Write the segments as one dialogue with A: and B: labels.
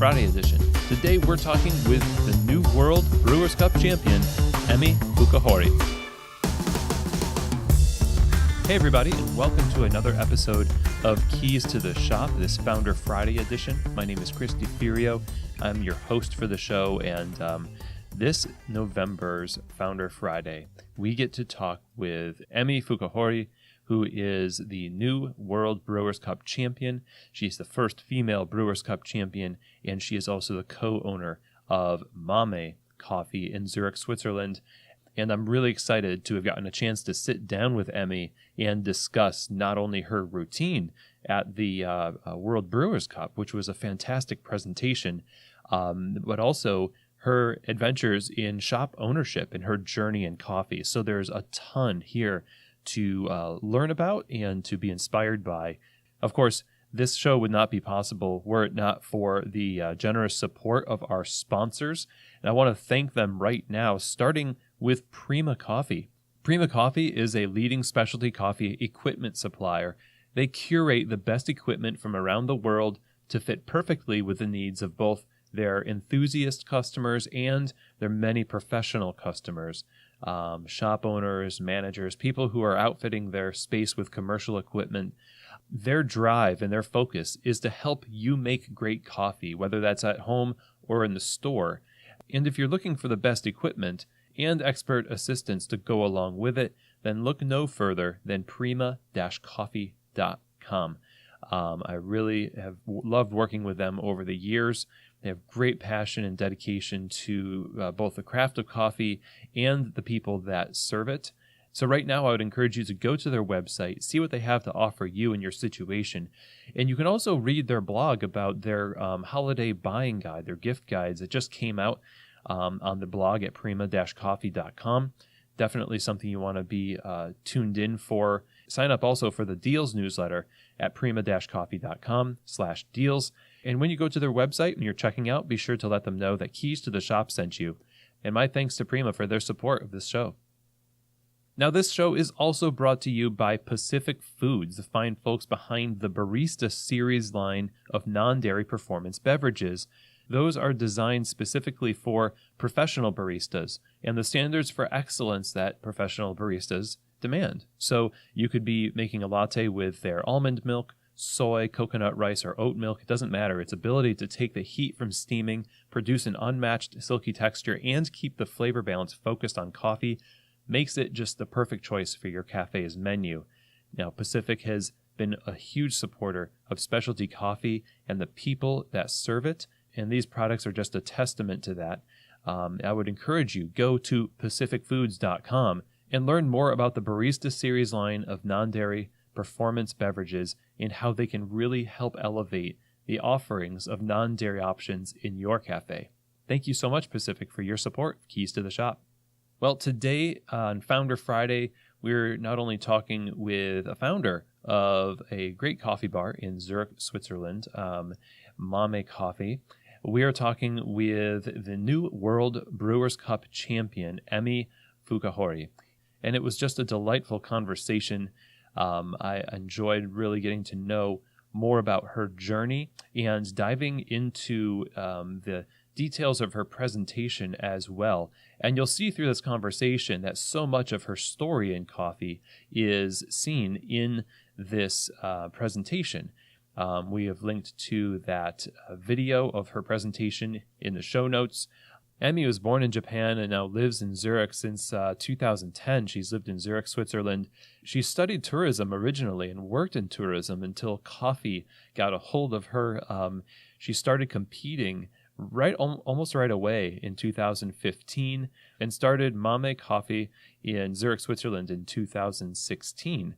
A: Friday edition. Today we're talking with the new World Brewers Cup Champion, Emi Fukahori. Hey everybody, and welcome to another episode of Keys to the Shop, this Founder Friday edition. My name is Chris DeFurio. I'm your host for the show, and this November's Founder Friday, we get to talk with Emi Fukahori, who is the new World Brewers Cup Champion. She's the first female Brewers Cup Champion, and she is also the co-owner of MAME Coffee in Zurich, Switzerland. And I'm really excited to have gotten a chance to sit down with Emi and discuss not only her routine at the World Brewers Cup, which was a fantastic presentation, but also her adventures in shop ownership and her journey in coffee. So there's a ton here to learn about and to be inspired by. Of course, this show would not be possible were it not for the generous support of our sponsors. And I want to thank them right now, starting with Prima Coffee. Prima Coffee is a leading specialty coffee equipment supplier. They curate the best equipment from around the world to fit perfectly with the needs of both their enthusiast customers and their many professional customers. Shop owners, managers, people who are outfitting their space with commercial equipment. Their drive and their focus is to help you make great coffee, whether that's at home or in the store. And if you're looking for the best equipment and expert assistance to go along with it, then look no further than prima-coffee.com. I really have loved working with them over the years. They have great passion and dedication to both the craft of coffee and the people that serve it. So right now, I would encourage you to go to their website, see what they have to offer you in your situation. And you can also read their blog about their holiday buying guide, their gift guides. It just came out on the blog at prima-coffee.com. Definitely something you want to be tuned in for. Sign up also for the Deals newsletter at prima-coffee.com/deals. And when you go to their website and you're checking out, be sure to let them know that Keys to the Shop sent you. And my thanks to Prima for their support of this show. Now, this show is also brought to you by Pacific Foods, the fine folks behind the Barista series line of non-dairy performance beverages. Those are designed specifically for professional baristas and the standards for excellence that professional baristas demand. So you could be making a latte with their almond milk, soy, coconut rice, or oat milk. It doesn't matter. Its ability to take the heat from steaming, produce an unmatched silky texture, and keep the flavor balance focused on coffee makes it just the perfect choice for your cafe's menu. Now, Pacific has been a huge supporter of specialty coffee and the people that serve it, and these products are just a testament to that. I would encourage you, go to pacificfoods.com and learn more about the Barista series line of non-dairy performance beverages and how they can really help elevate the offerings of non-dairy options in your cafe. Thank you so much, Pacific, for your support of Keys to the Shop. Well, today on Founder Friday, we're not only talking with a founder of a great coffee bar in Zurich, Switzerland, MAME Coffee. We are talking with the new World Brewers Cup champion, Emi Fukahori. And it was just a delightful conversation. I enjoyed really getting to know more about her journey and diving into the details of her presentation as well. And you'll see through this conversation that so much of her story in coffee is seen in this presentation. We have linked to that video of her presentation in the show notes. Emi was born in Japan and now lives in Zurich since 2010. She's lived in Zurich, Switzerland. She studied tourism originally and worked in tourism until coffee got a hold of her. She started competing almost right away in 2015 and started MAME Coffee in Zurich, Switzerland in 2016.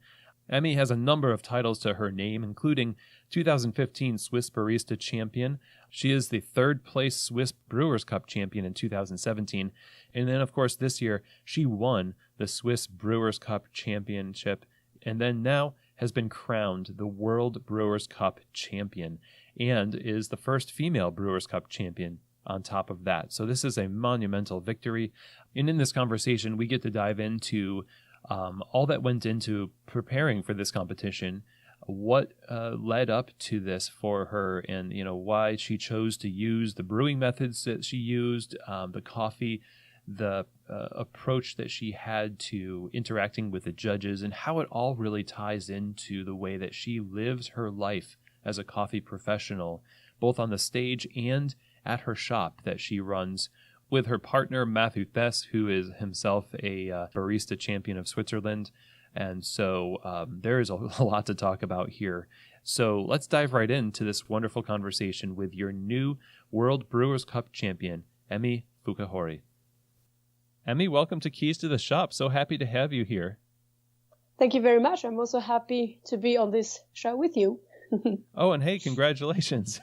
A: Emi has a number of titles to her name, including 2015 Swiss Barista Champion. She is the third place Swiss Brewers Cup Champion in 2017. And then, of course, this year, she won the Swiss Brewers Cup Championship and then now has been crowned the World Brewers Cup Champion and is the first female Brewers Cup Champion on top of that. So this is a monumental victory. And in this conversation, we get to dive into all that went into preparing for this competition, what led up to this for her, and why she chose to use the brewing methods that she used, the coffee, the approach that she had to interacting with the judges, and how it all really ties into the way that she lives her life as a coffee professional, both on the stage and at her shop that she runs with her partner, Mathieu, who is himself a barista champion of Switzerland. And so there is a lot to talk about here. So let's dive right into this wonderful conversation with your new World Brewers Cup champion, Emi Fukahori. Emi, welcome to Keys to the Shop. So happy to have you here.
B: Thank you very much. I'm also happy to be on this show with you.
A: Oh, and hey, congratulations.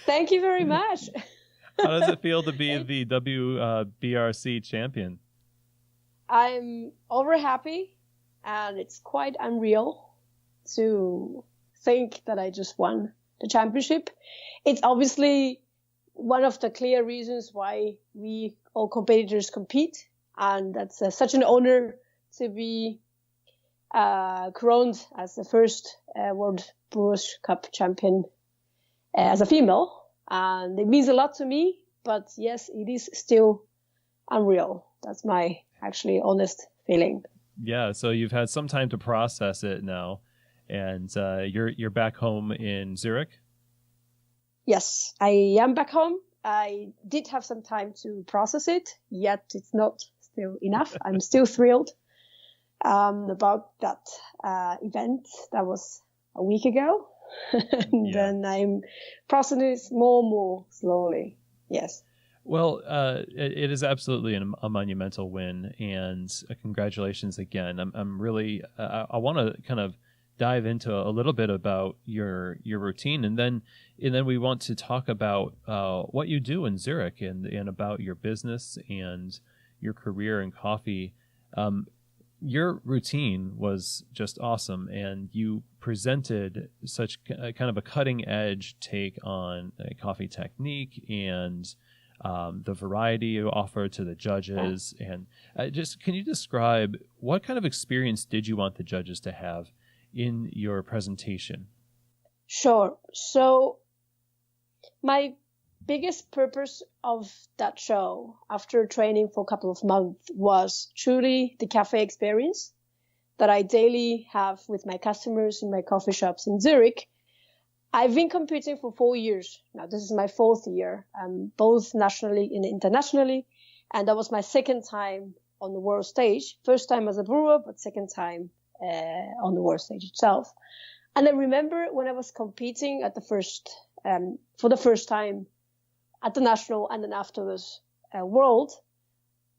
B: Thank you very much.
A: How does it feel to be the WBrC champion?
B: I'm over happy, and it's quite unreal to think that I just won the championship. It's obviously one of the clear reasons why we all competitors compete, and that's such an honor to be crowned as the first World Brewers Cup champion as a female. And it means a lot to me, but yes, it is still unreal. That's my actually honest feeling.
A: Yeah, so you've had some time to process it now, and you're back home in Zurich?
B: Yes, I am back home. I did have some time to process it, yet it's not still enough. I'm still thrilled about that event. That was a week ago. And then I'm processing it more slowly. Yes.
A: Well, it is absolutely a monumental win, and congratulations again. I'm really I want to kind of dive into a little bit about your routine, and then we want to talk about what you do in Zurich and about your business and your career in coffee. Your routine was just awesome, and you presented such kind of a cutting-edge take on coffee technique and the variety you offer to the judges. And just can you describe what kind of experience did you want the judges to have in your presentation?
B: Sure. So my biggest purpose of that show, after training for a couple of months, was truly the cafe experience that I daily have with my customers in my coffee shops in Zurich. I've been competing for 4 years now. This is my 4th year, both nationally and internationally. And that was my 2nd time on the world stage. First time as a brewer, but 2nd time on the world stage itself. And I remember when I was competing at for the first time at the national and then afterwards world,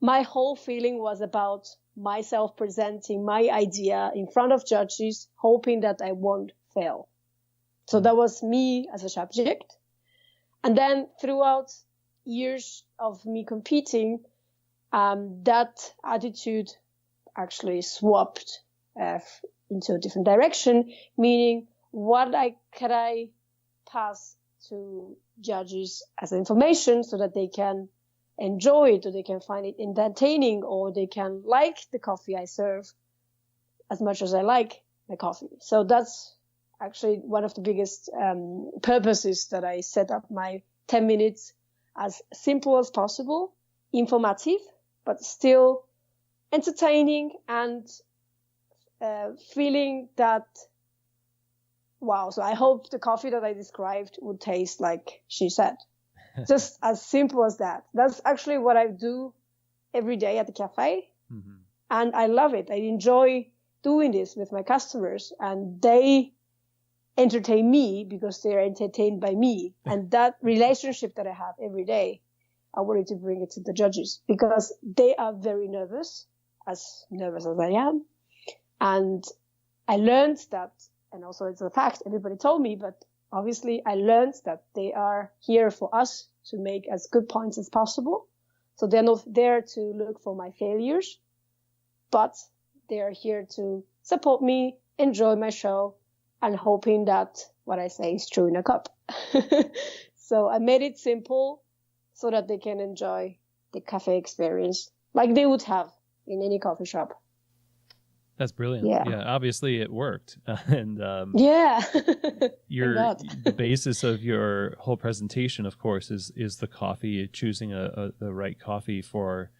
B: my whole feeling was about myself presenting my idea in front of judges, hoping that I won't fail. So that was me as a subject. And then throughout years of me competing, that attitude actually swapped into a different direction, meaning could I pass to judges as information so that they can enjoy it, or they can find it entertaining, or they can like the coffee I serve as much as I like my coffee. So that's actually one of the biggest purposes that I set up my 10 minutes as simple as possible, informative, but still entertaining, and feeling that, wow, so I hope the coffee that I described would taste like she said. Just as simple as that. That's actually what I do every day at the cafe. Mm-hmm. And I love it. I enjoy doing this with my customers, and they entertain me because they are entertained by me. And that relationship that I have every day, I wanted to bring it to the judges because they are very nervous as I am. And I learned that, and also it's a fact, everybody told me, but obviously I learned that they are here for us to make as good points as possible. So they're not there to look for my failures, but they are here to support me, enjoy my show, and hoping that what I say is true in a cup. So I made it simple so that they can enjoy the cafe experience like they would have in any coffee shop.
A: That's brilliant. Yeah, obviously it worked. And
B: yeah,
A: the basis of your whole presentation, of course, is the coffee, choosing the right coffee for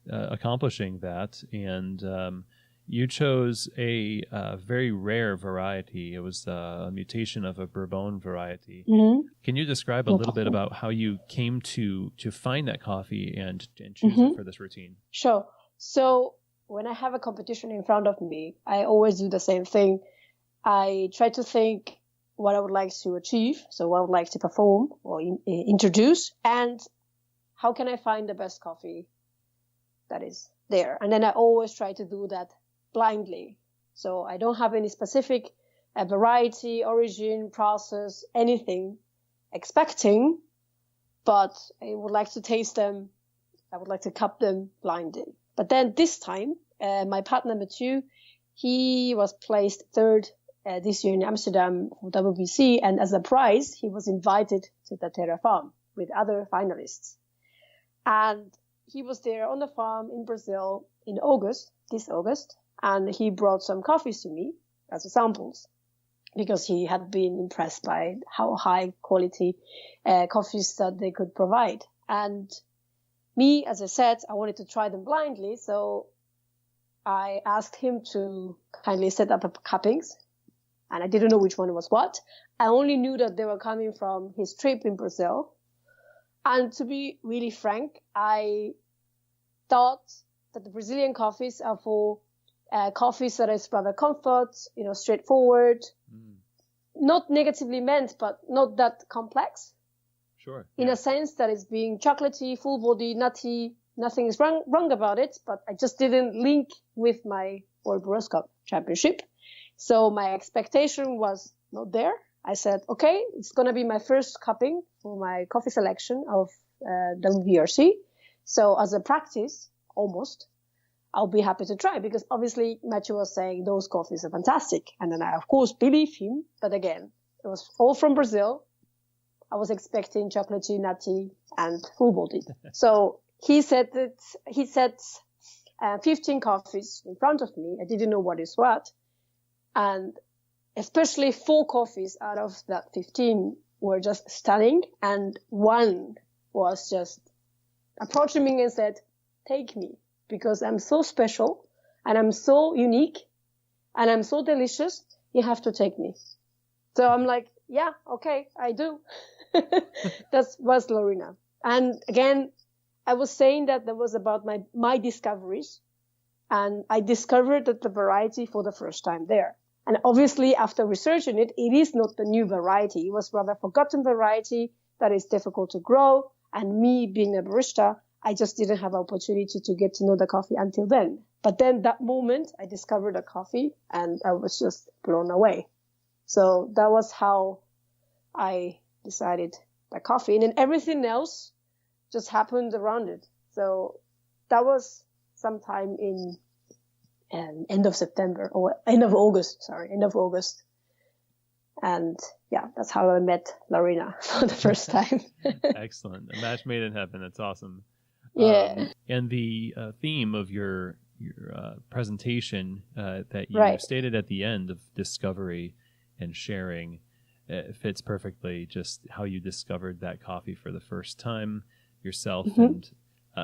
A: accomplishing that. And you chose a very rare variety. It was a mutation of a Bourbon variety. Mm-hmm. Can you describe a little bit about how you came to find that coffee and choose it for this routine?
B: Sure. So when I have a competition in front of me, I always do the same thing. I try to think what I would like to achieve, so what I would like to perform or introduce, and how can I find the best coffee that is there. And then I always try to do that blindly. So I don't have any specific variety, origin, process, anything expecting, but I would like to taste them. I would like to cup them blindly. But then this time, my partner Mathieu, he was placed third this year in Amsterdam for WBrC, and as a prize, he was invited to the Terra farm with other finalists. And he was there on the farm in Brazil in this August, and he brought some coffees to me as samples because he had been impressed by how high quality coffees that they could provide. And me, as I said, I wanted to try them blindly, so I asked him to kindly set up cuppings, and I didn't know which one was what. I only knew that they were coming from his trip in Brazil. And to be really frank, I thought that the Brazilian coffees are for coffees that is rather comfort, straightforward, not negatively meant, but not that complex.
A: Sure.
B: In a sense that it's being chocolatey, full body, nutty, nothing is wrong about it, but I just didn't link with my World Brewers Cup Championship. So my expectation was not there. I said, okay, it's going to be my first cupping for my coffee selection of WBrC. So as a practice, almost, I'll be happy to try because obviously Mathieu was saying those coffees are fantastic. And then I, of course, believe him. But again, it was all from Brazil. I was expecting chocolatey, nutty, and full-bodied. So he said 15 coffees in front of me. I didn't know what is what. And especially 4 coffees out of that 15 were just stunning. And one was just approaching me and said, take me, because I'm so special and I'm so unique and I'm so delicious. You have to take me. So I'm like, yeah, okay, I do. That was Lorena. And again, I was saying that was about my discoveries. And I discovered that the variety for the first time there. And obviously, after researching it, it is not the new variety. It was rather forgotten variety that is difficult to grow. And me being a barista, I just didn't have opportunity to get to know the coffee until then. But then that moment, I discovered a coffee and I was just blown away. So that was how I decided the coffee. And then everything else just happened around it. So that was sometime in end of September or end of August. And yeah, that's how I met Lorena for the first time.
A: Excellent. A match made in heaven. That's awesome.
B: Yeah.
A: And the theme of your presentation that you stated at the end of discovery and sharing fits perfectly just how you discovered that coffee for the first time yourself and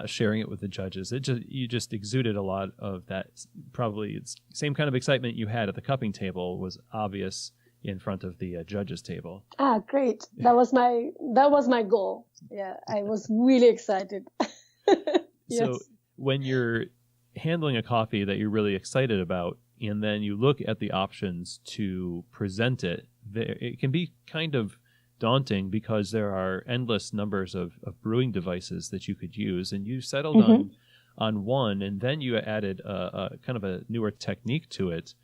A: sharing it with the judges. You just exuded a lot of that. Probably it's same kind of excitement you had at the cupping table was obvious in front of the judges table.
B: Great. That was my goal. Yeah, I was really excited. Yes.
A: So when you're handling a coffee that you're really excited about, and then you look at the options to present it, it can be kind of daunting because there are endless numbers of brewing devices that you could use, and you settled on one, and then you added a kind of a newer technique to it.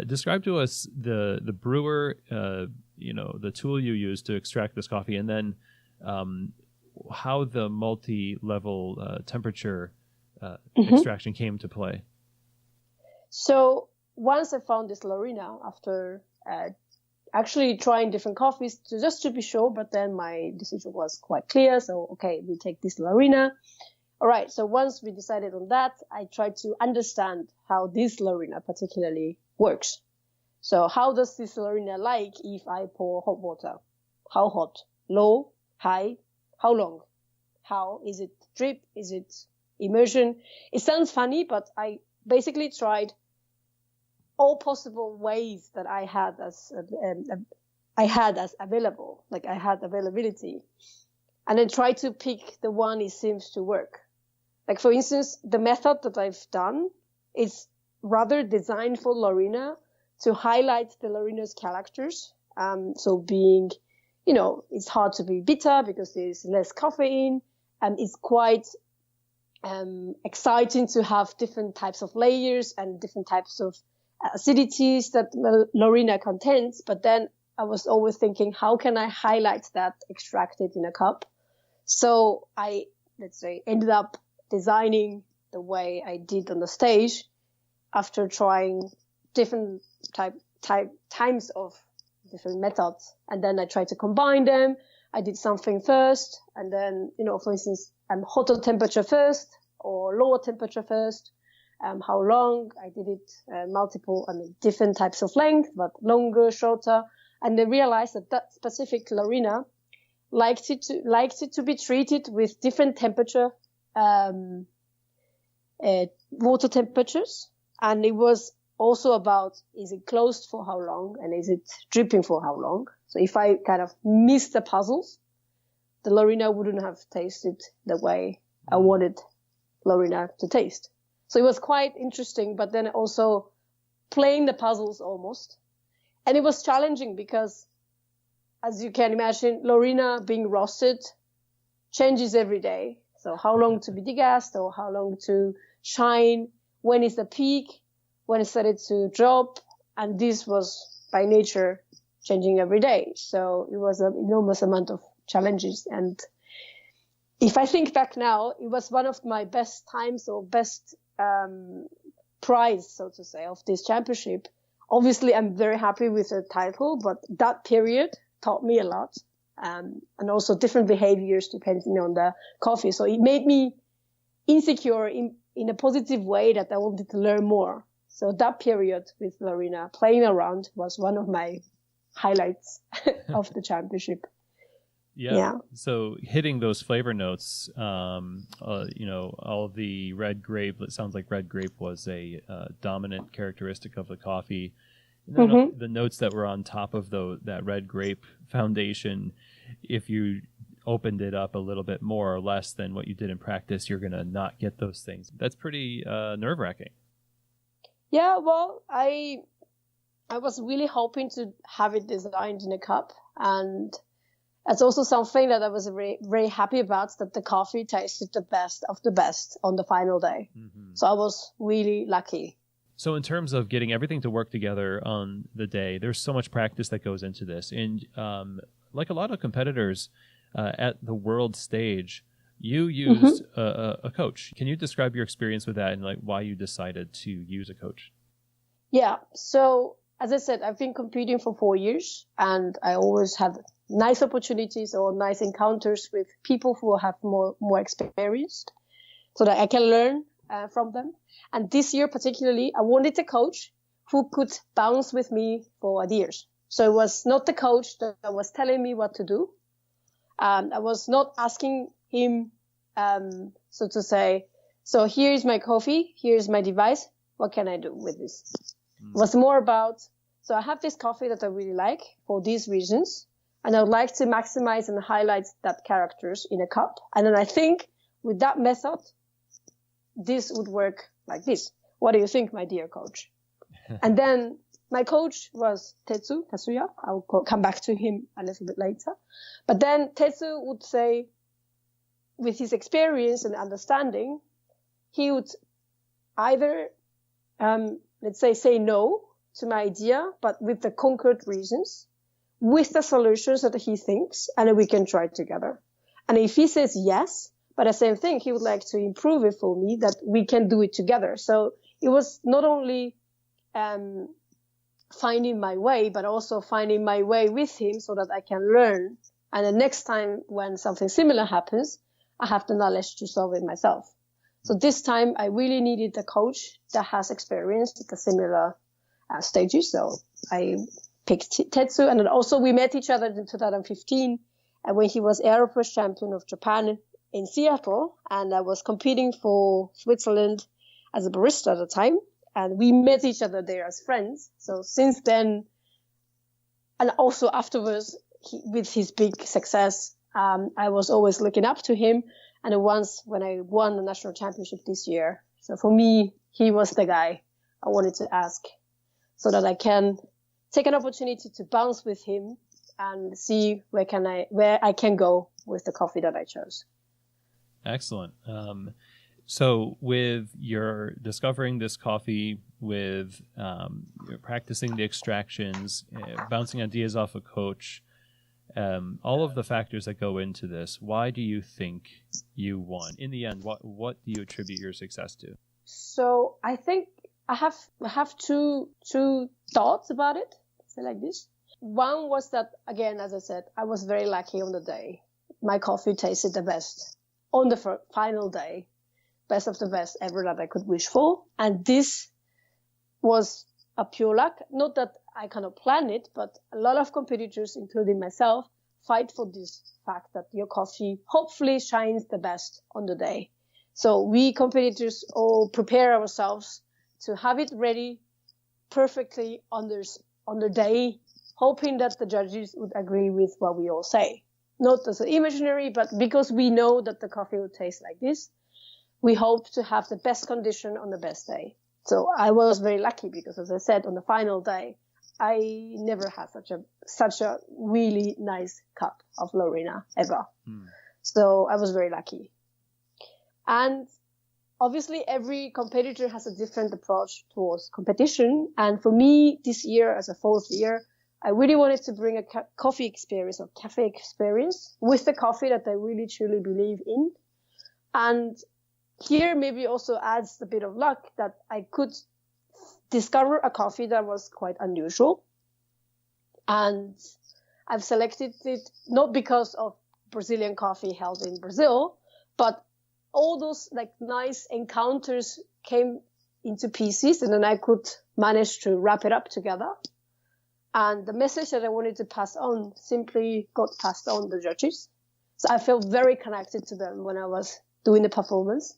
A: Describe to us the brewer, the tool you use to extract this coffee, and then how the multi-level temperature extraction came to play.
B: So once I found this Lorena, after actually trying different coffees just to be sure, but then my decision was quite clear. So, okay, we take this Lorena. all right, so once we decided on that, I tried to understand how this Lorina particularly works. So how does this Lorina like if I pour hot water? How hot? Low? High? How long? How is it drip? Is it immersion? It sounds funny, but I basically tried all possible ways that I had as available, like I had availability, and then try to pick the one it seems to work. Like for instance, the method that I've done is rather designed for Lorina to highlight the Lorina's characters. So being, it's hard to be bitter because there's less caffeine, and it's quite exciting to have different types of layers and different types of acidities that Lorina contains. But then I was always thinking, how can I highlight that extracted in a cup? So I, ended up designing the way I did on the stage after trying different times of different methods. And then I tried to combine them. I did something first, and then, for instance, hotter temperature first or lower temperature first. How long? I did it different types of length, but longer, shorter. And I realized that specific Lorina liked it to be treated with different temperature, water temperatures. And it was also about, is it closed for how long, and is it dripping for how long? So if I kind of missed the puzzles, the Lorina wouldn't have tasted the way I wanted Lorina to taste. So it was quite interesting, but then also playing the puzzles almost. And it was challenging because, as you can imagine, Lorina being roasted changes every day. So how long to be degassed, or how long to shine, when is the peak, when it started to drop. And this was by nature changing every day. So it was an enormous amount of challenges. And if I think back now, it was one of my best times, or best prize, so to say, of this championship. Obviously, I'm very happy with the title, but that period taught me a lot, and also different behaviors depending on the coffee. So it made me insecure in a positive way, that I wanted to learn more. So that period with Lorina, playing around, was one of my highlights of the championship.
A: Yeah. So hitting those flavor notes, all of the red grape, it sounds like red grape was a dominant characteristic of the coffee. And then the notes that were on top of that red grape foundation, if you opened it up a little bit more or less than what you did in practice, you're going to not get those things. That's pretty nerve-wracking. Yeah,
B: well, I was really hoping to have it designed in a cup, and that's also something that I was very, very happy about, that the coffee tasted the best of the best on the final day. Mm-hmm. So I was really lucky.
A: So in terms of getting everything to work together on the day, there's so much practice that goes into this. And like a lot of competitors at the world stage, you used a coach. Can you describe your experience with that, and like why you decided to use a coach?
B: Yeah. So as I said, I've been competing for 4 years, and I always had nice opportunities or nice encounters with people who have more experienced, so that I can learn from them. And this year particularly, I wanted a coach who could bounce with me for ideas. So it was not the coach that was telling me what to do. I was not asking him, so to say, so here's my coffee, here's my device, what can I do with this? It was more about, so I have this coffee that I really like for these reasons, and I would like to maximize and highlight that characters in a cup. And then I think with that method, this would work like this. What do you think, my dear coach? And then my coach was Tetsuya. I'll come back to him a little bit later. But then Tetsu would say, with his experience and understanding, he would either, say no to my idea, but with the concrete reasons, with the solutions that he thinks, and then we can try it together. And if he says yes, but the same thing, he would like to improve it for me, that we can do it together. So it was not only finding my way, but also finding my way with him so that I can learn. And the next time when something similar happens, I have the knowledge to solve it myself. So this time I really needed a coach that has experience at the similar stages. So I picked Tetsu, and then also we met each other in 2015 when he was WBrC Champion of Japan in Seattle, and I was competing for Switzerland as a barista at the time, and we met each other there as friends. So since then, and also afterwards, with his big success, I was always looking up to him. And once when I won the national championship this year, so for me, he was the guy I wanted to ask, so that I can take an opportunity to bounce with him and see where I can go with the coffee that I chose.
A: Excellent. So with your discovering this coffee, with practicing the extractions, bouncing ideas off a coach, all of the factors that go into this, why do you think you won? In the end, what do you attribute your success to?
B: So I think I have two thoughts about it. Say like this. One was that, again, as I said, I was very lucky on the day. My coffee tasted the best on the final day, best of the best ever that I could wish for. And this was a pure luck. Not that I cannot plan it, but a lot of competitors, including myself, fight for this fact that your coffee hopefully shines the best on the day. So we competitors all prepare ourselves to have it ready perfectly on the day, hoping that the judges would agree with what we all say. Not as an imaginary, but because we know that the coffee will taste like this, we hope to have the best condition on the best day. So I was very lucky because, as I said, on the final day, I never had such a really nice cup of Lorena ever. So I was very lucky. And obviously every competitor has a different approach towards competition. And for me this year, as a fourth year, I really wanted to bring a coffee experience or cafe experience with the coffee that I really truly believe in. And here maybe also adds a bit of luck that I could discover a coffee that was quite unusual. And I've selected it not because of Brazilian coffee held in Brazil, but all those like nice encounters came into pieces, and then I could manage to wrap it up together. And the message that I wanted to pass on simply got passed on to the judges. So I felt very connected to them when I was doing the performance.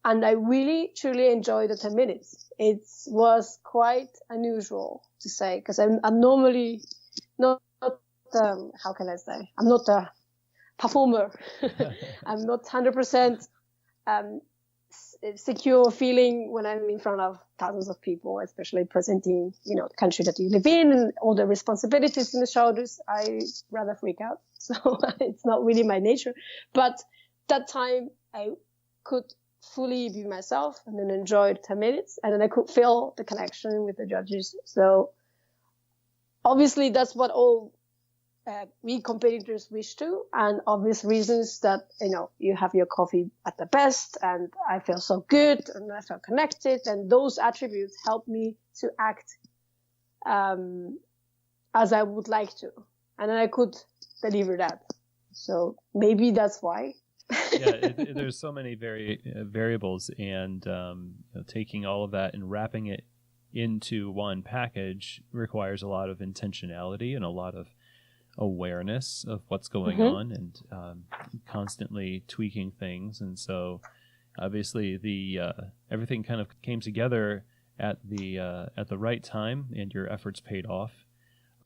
B: And I really, truly enjoyed the 10 minutes. It was quite unusual to say, because I'm normally not how can I say? I'm not a performer. I'm not 100% secure feeling when I'm in front of thousands of people, especially presenting, the country that you live in and all the responsibilities in the shoulders. I rather freak out. So it's not really my nature. But that time I could fully be myself and then enjoyed 10 minutes, and then I could feel the connection with the judges. So obviously that's what all we competitors wish to, and obvious reasons that, you have your coffee at the best, and I feel so good and I feel connected, and those attributes help me to act as I would like to, and then I could deliver that. So maybe that's why.
A: There's so many variables, and taking all of that and wrapping it into one package requires a lot of intentionality and a lot of awareness of what's going on, and constantly tweaking things. And so obviously the everything kind of came together at the right time, and your efforts paid off.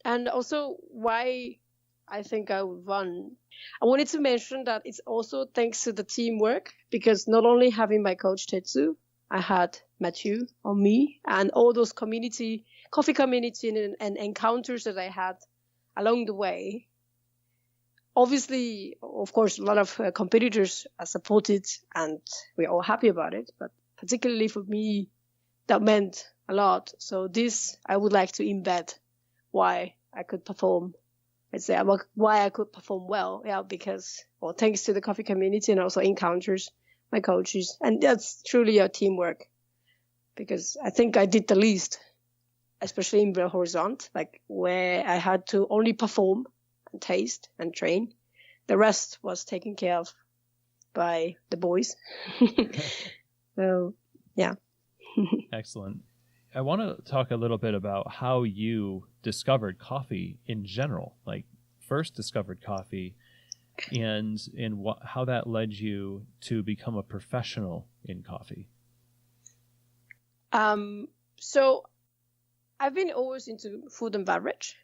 B: And also why I think I won. I wanted to mention that it's also thanks to the teamwork, because not only having my coach Tetsu, I had Mathieu on me, and all those coffee community and encounters that I had along the way. Obviously, of course, a lot of competitors are supported, and we're all happy about it. But particularly for me, that meant a lot. So this, I would like to embed why I could perform. Let's say why I could perform well. Yeah, because, thanks to the coffee community and also encounters, my coaches. And that's truly a teamwork, because I think I did the least, especially in Belo Horizonte, like where I had to only perform and taste and train. The rest was taken care of by the boys. So, yeah.
A: Excellent. I want to talk a little bit about how you discovered coffee in general, like first discovered coffee, and how that led you to become a professional in coffee.
B: So I've been always into food and beverage,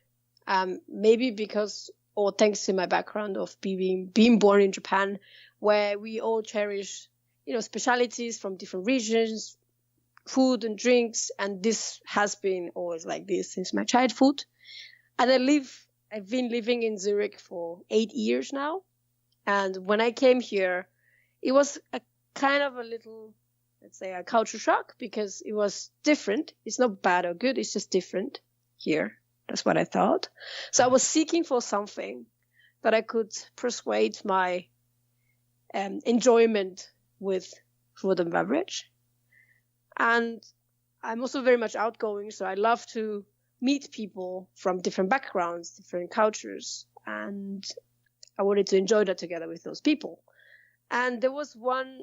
B: maybe because, or thanks to my background of being born in Japan, where we all cherish, specialities from different regions, food and drinks, and this has been always like this since my childhood. And I've been living in Zurich for 8 years now, and when I came here, it was a kind of a little, let's say, a culture shock, because it was different. It's not bad or good, it's just different here. That's what I thought. So I was seeking for something that I could persuade my enjoyment with food and beverage. And I'm also very much outgoing, so I love to meet people from different backgrounds, different cultures, and I wanted to enjoy that together with those people. And there was one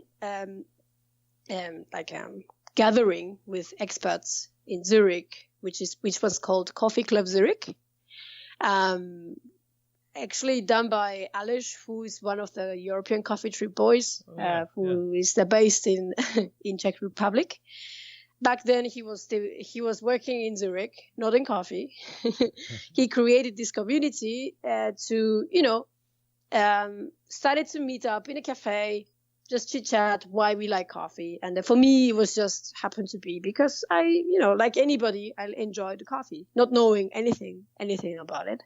B: gathering with experts in Zurich, which was called Coffee Club Zurich, actually done by Aleš, who is one of the European Coffee Trip boys, who is based in Czech Republic. Back then, he was working in Zurich, not in coffee. He created this community started to meet up in a cafe, just chit chat why we like coffee. And for me, it was just happened to be because I, like anybody, I enjoyed the coffee, not knowing anything about it.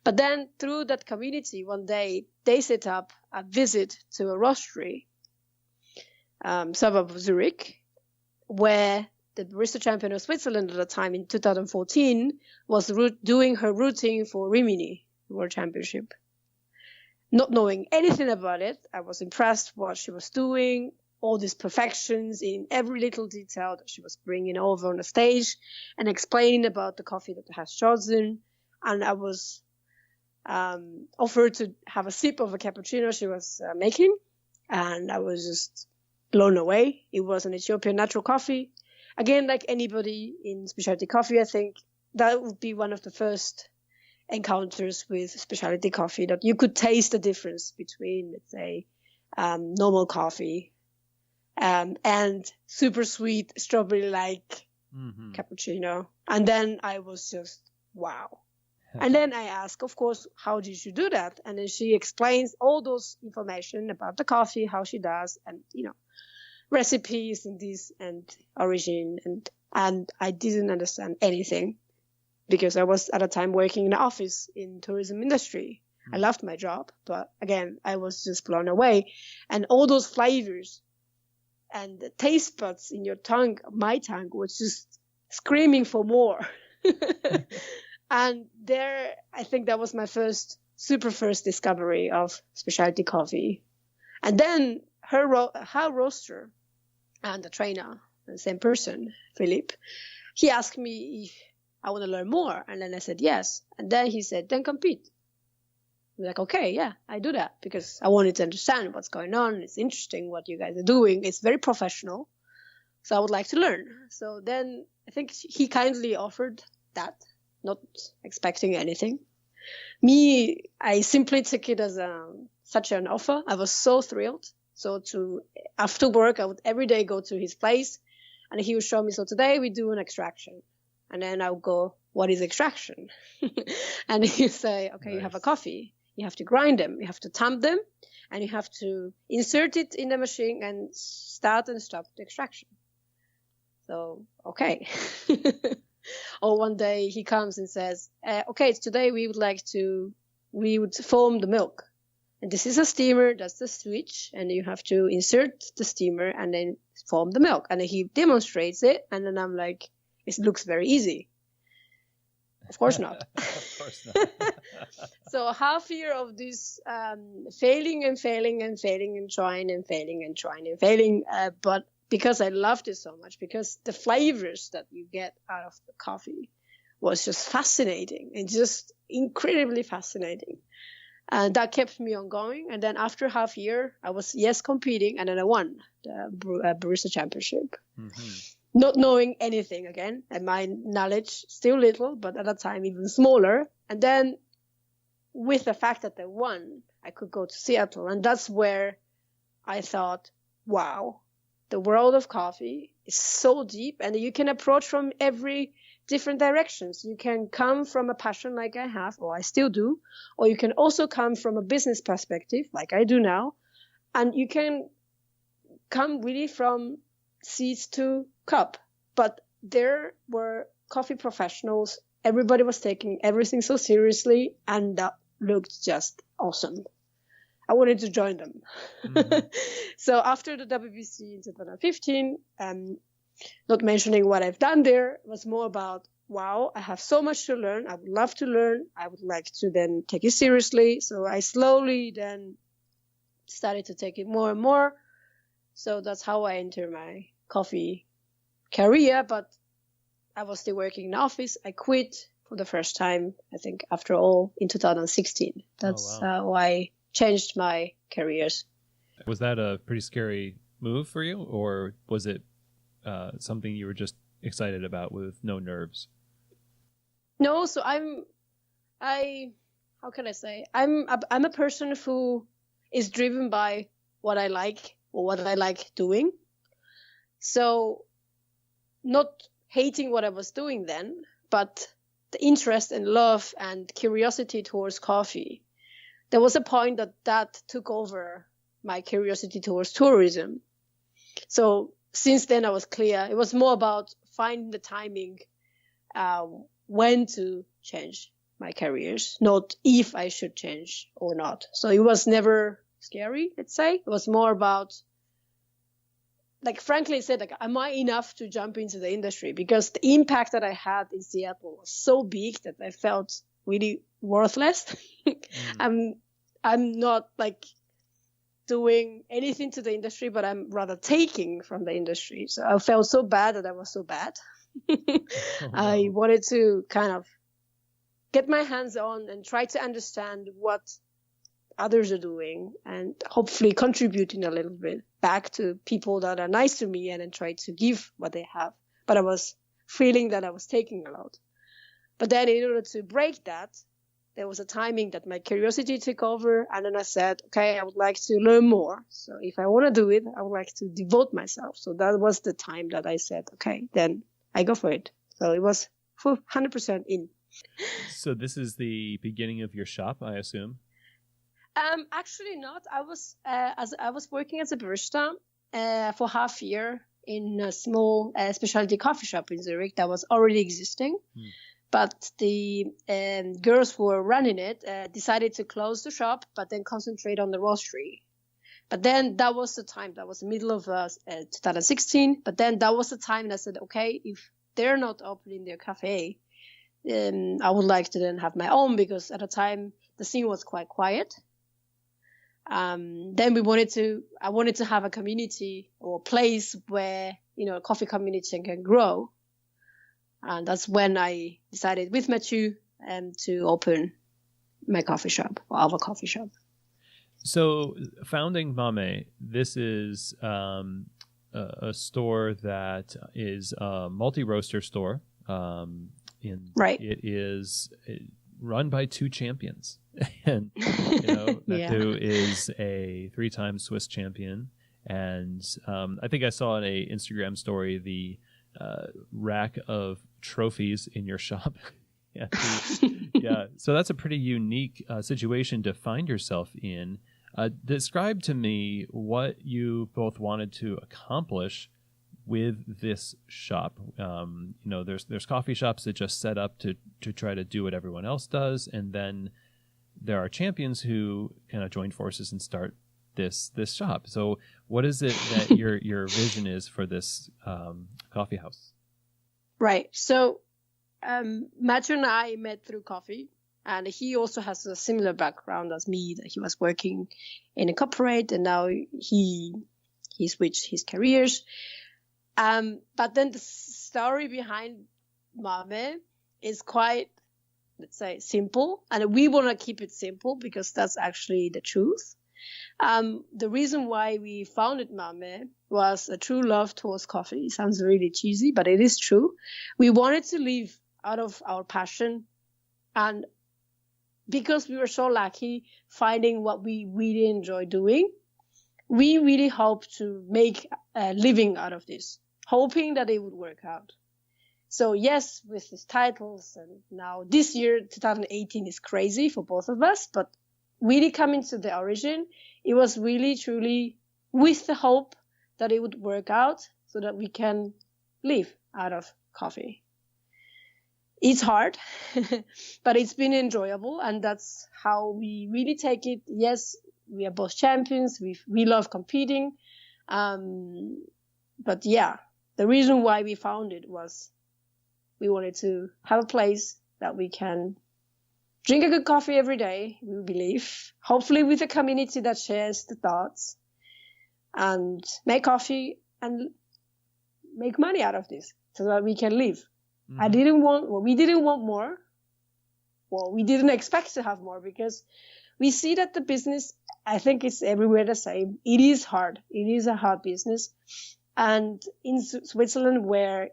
B: But then through that community, one day they set up a visit to a roastery, suburb of Zurich, where the Barista Champion of Switzerland at the time in 2014 was doing her routine for Rimini World Championship. Not knowing anything about it, I was impressed what she was doing, all these perfections in every little detail that she was bringing over on the stage and explaining about the coffee that I had chosen. And I was offered to have a sip of a cappuccino she was making, and I was just blown away. It was an Ethiopian natural coffee. Again, like anybody in specialty coffee, I think that would be one of the first encounters with specialty coffee, that you could taste the difference between, let's say, normal coffee and super sweet strawberry-like cappuccino. And then I was just, wow. And then I asked, of course, how did you do that? And then she explains all those information about the coffee, how she does, and, recipes and this and origin. And I didn't understand anything because I was at a time working in an office in tourism industry. I loved my job, but again, I was just blown away. And all those flavors and the taste buds in your tongue, my tongue, was just screaming for more. And there, I think that was my first discovery of specialty coffee. And then her roaster and the trainer, the same person, Philip, he asked me if I want to learn more. And then I said yes. And then he said, then compete. I'm like, okay, yeah, I do that because I wanted to understand what's going on. It's interesting what you guys are doing. It's very professional. So I would like to learn. So then I think he kindly offered that, not expecting anything. Me, I simply took it as such an offer. I was so thrilled. So after work, I would every day go to his place and he would show me, so today we do an extraction. And then I would go, what is extraction? And he would say, okay, nice. You have a coffee. You have to grind them. You have to tamp them. And you have to insert it in the machine and start and stop the extraction. So, okay. Or one day he comes and says, okay, today we would foam the milk. And this is a steamer, that's the switch, and you have to insert the steamer and then foam the milk. And then he demonstrates it, and then I'm like, it looks very easy. Of course not.
A: Of course not.
B: So half year of this failing and trying, but because I loved it so much, because the flavors that you get out of the coffee was just fascinating and just incredibly fascinating. And that kept me on going. And then after half year, I was, competing. And then I won the Barista Championship. Mm-hmm. Not knowing anything again. And my knowledge still little, but at that time even smaller. And then with the fact that I won, I could go to Seattle. And that's where I thought, wow, the world of coffee is so deep. And you can approach from every different directions. You can come from a passion like I have, or I still do, or you can also come from a business perspective like I do now, and you can come really from seeds to cup. But there were coffee professionals, everybody was taking everything so seriously, and that looked just awesome. I wanted to join them. Mm-hmm. So after the WBC in 2015, not mentioning what I've done there, it was more about, wow, I have so much to learn. I would love to learn. I would like to then take it seriously. So I slowly then started to take it more and more. So that's how I entered my coffee career. But I was still working in the office. I quit for the first time, I think, after all, in 2016. That's how I changed my careers.
A: Was that a pretty scary move for you, or was it something you were just excited about with no nerves?
B: No, so how can I say? I'm a person who is driven by what I like or what I like doing. So not hating what I was doing then, but the interest and love and curiosity towards coffee. There was a point that took over my curiosity towards tourism. So since then I was clear. It was more about finding the timing when to change my careers, not if I should change or not. So it was never scary, let's say. It was more about, like, frankly said, like, am I enough to jump into the industry? Because the impact that I had in Seattle was so big that I felt really worthless. I'm not like doing anything to the industry, but I'm rather taking from the industry. So I felt so bad that I was so bad. I wanted to kind of get my hands on and try to understand what others are doing and hopefully contributing a little bit back to people that are nice to me, and then try to give what they have. But I was feeling that I was taking a lot. But then in order to break that, there was a timing that my curiosity took over, and then I said, okay, I would like to learn more. So if I want to do it, I would like to devote myself. So that was the time that I said, okay, then I go for it. So it was 100% in.
A: So this is the beginning of your shop, I assume?
B: Actually not. I was working as a barista for half a year in a small specialty coffee shop in Zurich that was already existing. But the girls who were running it decided to close the shop, but then concentrate on the roastery. But then that was the time, that was the middle of 2016. But then that was the time that I said, okay, if they're not opening their cafe, I would like to then have my own, because at the time the scene was quite quiet. Then I wanted to have a community or a place where, a coffee community can grow. And that's when I decided with Mathieu to open my coffee shop, or our coffee shop.
A: So founding MAME, this is a store that is a multi-roaster store.
B: Right.
A: It is run by two champions. And, Mathieu is a 3-time Swiss champion. And I think I saw in a Instagram story the rack of trophies in your shop. Yeah. So that's a pretty unique situation to find yourself in. Describe to me what you both wanted to accomplish with this shop. There's coffee shops that just set up to try to do what everyone else does, and then there are champions who kind of join forces and start this shop. So what is it that your vision is for this coffee house? Right.
B: So Mathieu and I met through coffee, and he also has a similar background as me, that he was working in a corporate, and now he switched his careers. But then the story behind MAME is quite let's say, simple. And we want to keep it simple because that's actually the truth. The reason why we founded MAME was a true love towards coffee. It sounds really cheesy, but it is true. We wanted to live out of our passion. And because we were so lucky finding what we really enjoy doing, we really hope to make a living out of this, hoping that it would work out. So yes, with these titles, and now this year, 2018, is crazy for both of us, but really coming to the origin, it was really truly with the hope that it would work out so that we can live out of coffee. It's hard, but it's been enjoyable, and that's how we really take it. Yes, we are both champions. We love competing. But yeah, the reason why we founded was we wanted to have a place that we can drink a good coffee every day, we believe, hopefully with a community that shares the thoughts, and make coffee and make money out of this so that we can live. Mm-hmm. We didn't want more. Well, we didn't expect to have more because we see that the business, I think it's everywhere the same. It is hard. It is a hard business. And in Switzerland where,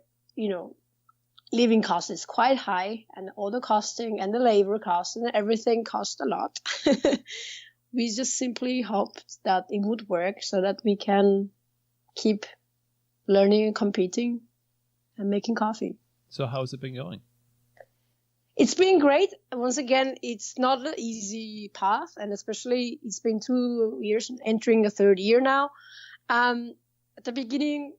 B: living cost is quite high, and all the costing and the labor cost and everything cost a lot. We just simply hoped that it would work so that we can keep learning and competing and making coffee.
A: So how has it been going?
B: It's been great. Once again, it's not an easy path, and especially it's been 2 years, entering a third year now. At the beginning,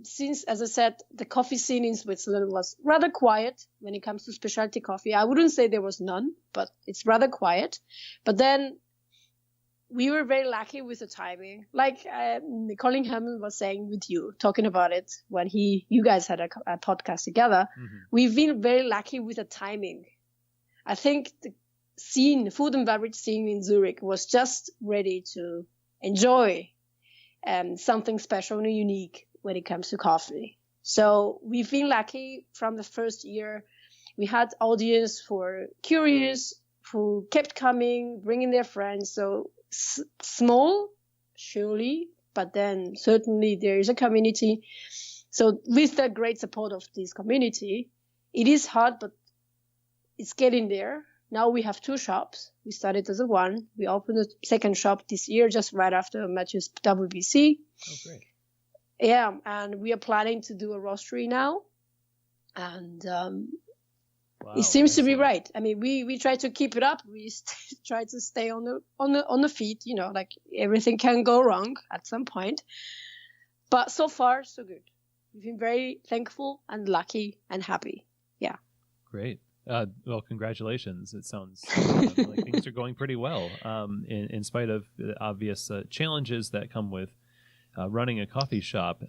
B: since, as I said, the coffee scene in Switzerland was rather quiet when it comes to specialty coffee. I wouldn't say there was none, but it's rather quiet. But then we were very lucky with the timing. Like Colin Hammond was saying with you, talking about it when you guys had a podcast together. Mm-hmm. We've been very lucky with the timing. I think the food and beverage scene in Zurich was just ready to enjoy something special and unique when it comes to coffee. So we've been lucky from the first year. We had audience for curious who kept coming, bringing their friends. So small, surely, but then certainly there is a community. So with the great support of this community, it is hard, but it's getting there. Now we have 2 shops. We started as one. We opened a second shop this year, just right after Mathieu's WBrC.
A: Oh, great.
B: Yeah, and we are planning to do a roastery now. And it seems to be right. I mean, we try to keep it up. We try to stay on the feet, like everything can go wrong at some point. But so far, so good. We've been very thankful and lucky and happy. Yeah.
A: Great. Well, congratulations. It sounds like things are going pretty well, in spite of the obvious challenges that come with running a coffee shop.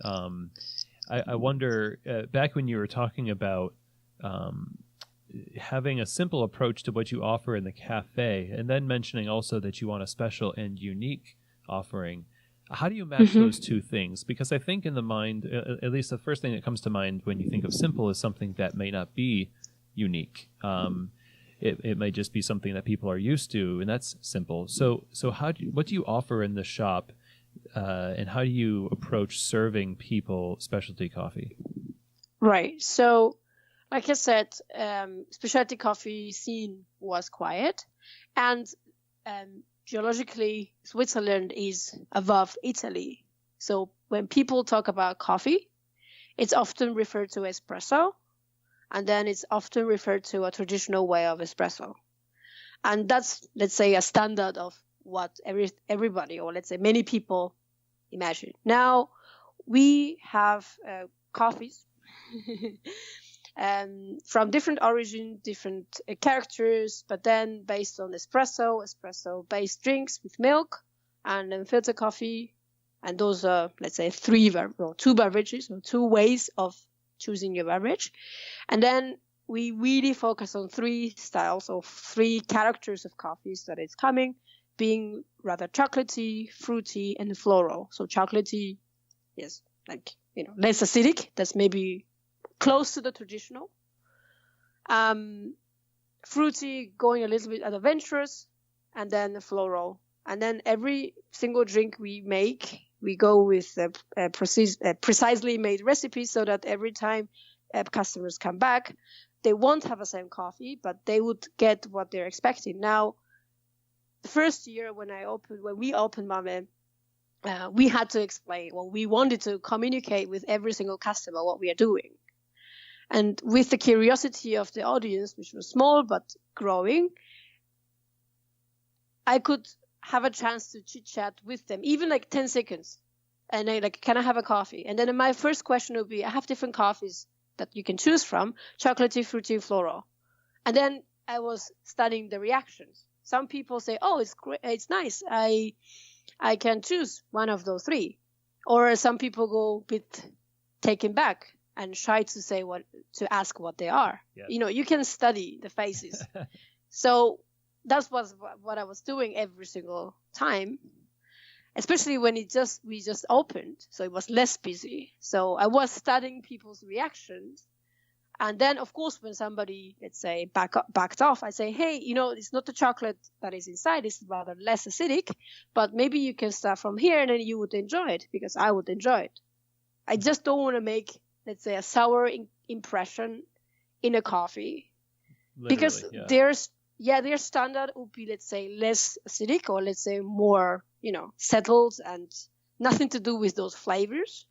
A: I wonder, back when you were talking about having a simple approach to what you offer in the cafe, and then mentioning also that you want a special and unique offering, how do you match those two things? Because I think in the mind, at least the first thing that comes to mind when you think of simple is something that may not be unique. It may just be something that people are used to, and that's simple. So what do you offer in the shop, and how do you approach serving people specialty coffee?
B: Right. So, like I said, specialty coffee scene was quiet, and geologically, Switzerland is above Italy. So when people talk about coffee, it's often referred to as espresso, and then it's often referred to a traditional way of espresso. And that's, let's say, a standard of what everybody, or let's say many people, imagine. Now, we have coffees from different origin, different characters, but then based on espresso-based drinks with milk, and then filter coffee. And those are, let's say, 2 beverages, or 2 ways of choosing your beverage. And then we really focus on 3 styles, or 3 characters of coffees that is coming, being rather chocolatey, fruity, and floral. So chocolatey is less acidic. That's maybe close to the traditional. fruity, going a little bit adventurous, and then floral. And then every single drink we make, we go with a precisely made recipe so that every time customers come back, they won't have the same coffee, but they would get what they're expecting. Now, the first year when we opened MAME, we had to explain, we wanted to communicate with every single customer what we are doing. And with the curiosity of the audience, which was small but growing, I could have a chance to chit chat with them, even like 10 seconds. And I can I have a coffee? And then my first question would be, I have different coffees that you can choose from, chocolatey, fruity, floral. And then I was studying the reactions. Some people say, oh, it's great, it's nice. I can choose one of those three. Or some people go a bit taken back and try to ask what they are. Yes. You can study the faces. So that was what I was doing every single time, especially when we just opened. So it was less busy. So I was studying people's reactions. And then, of course, when somebody, let's say, backed off, I say, hey, it's not the chocolate that is inside. It's rather less acidic. But maybe you can start from here and then you would enjoy it because I would enjoy it. I just don't want to make, let's say, a sour impression in a coffee. Literally, because their standard would be, let's say, less acidic or let's say more, settled and nothing to do with those flavors.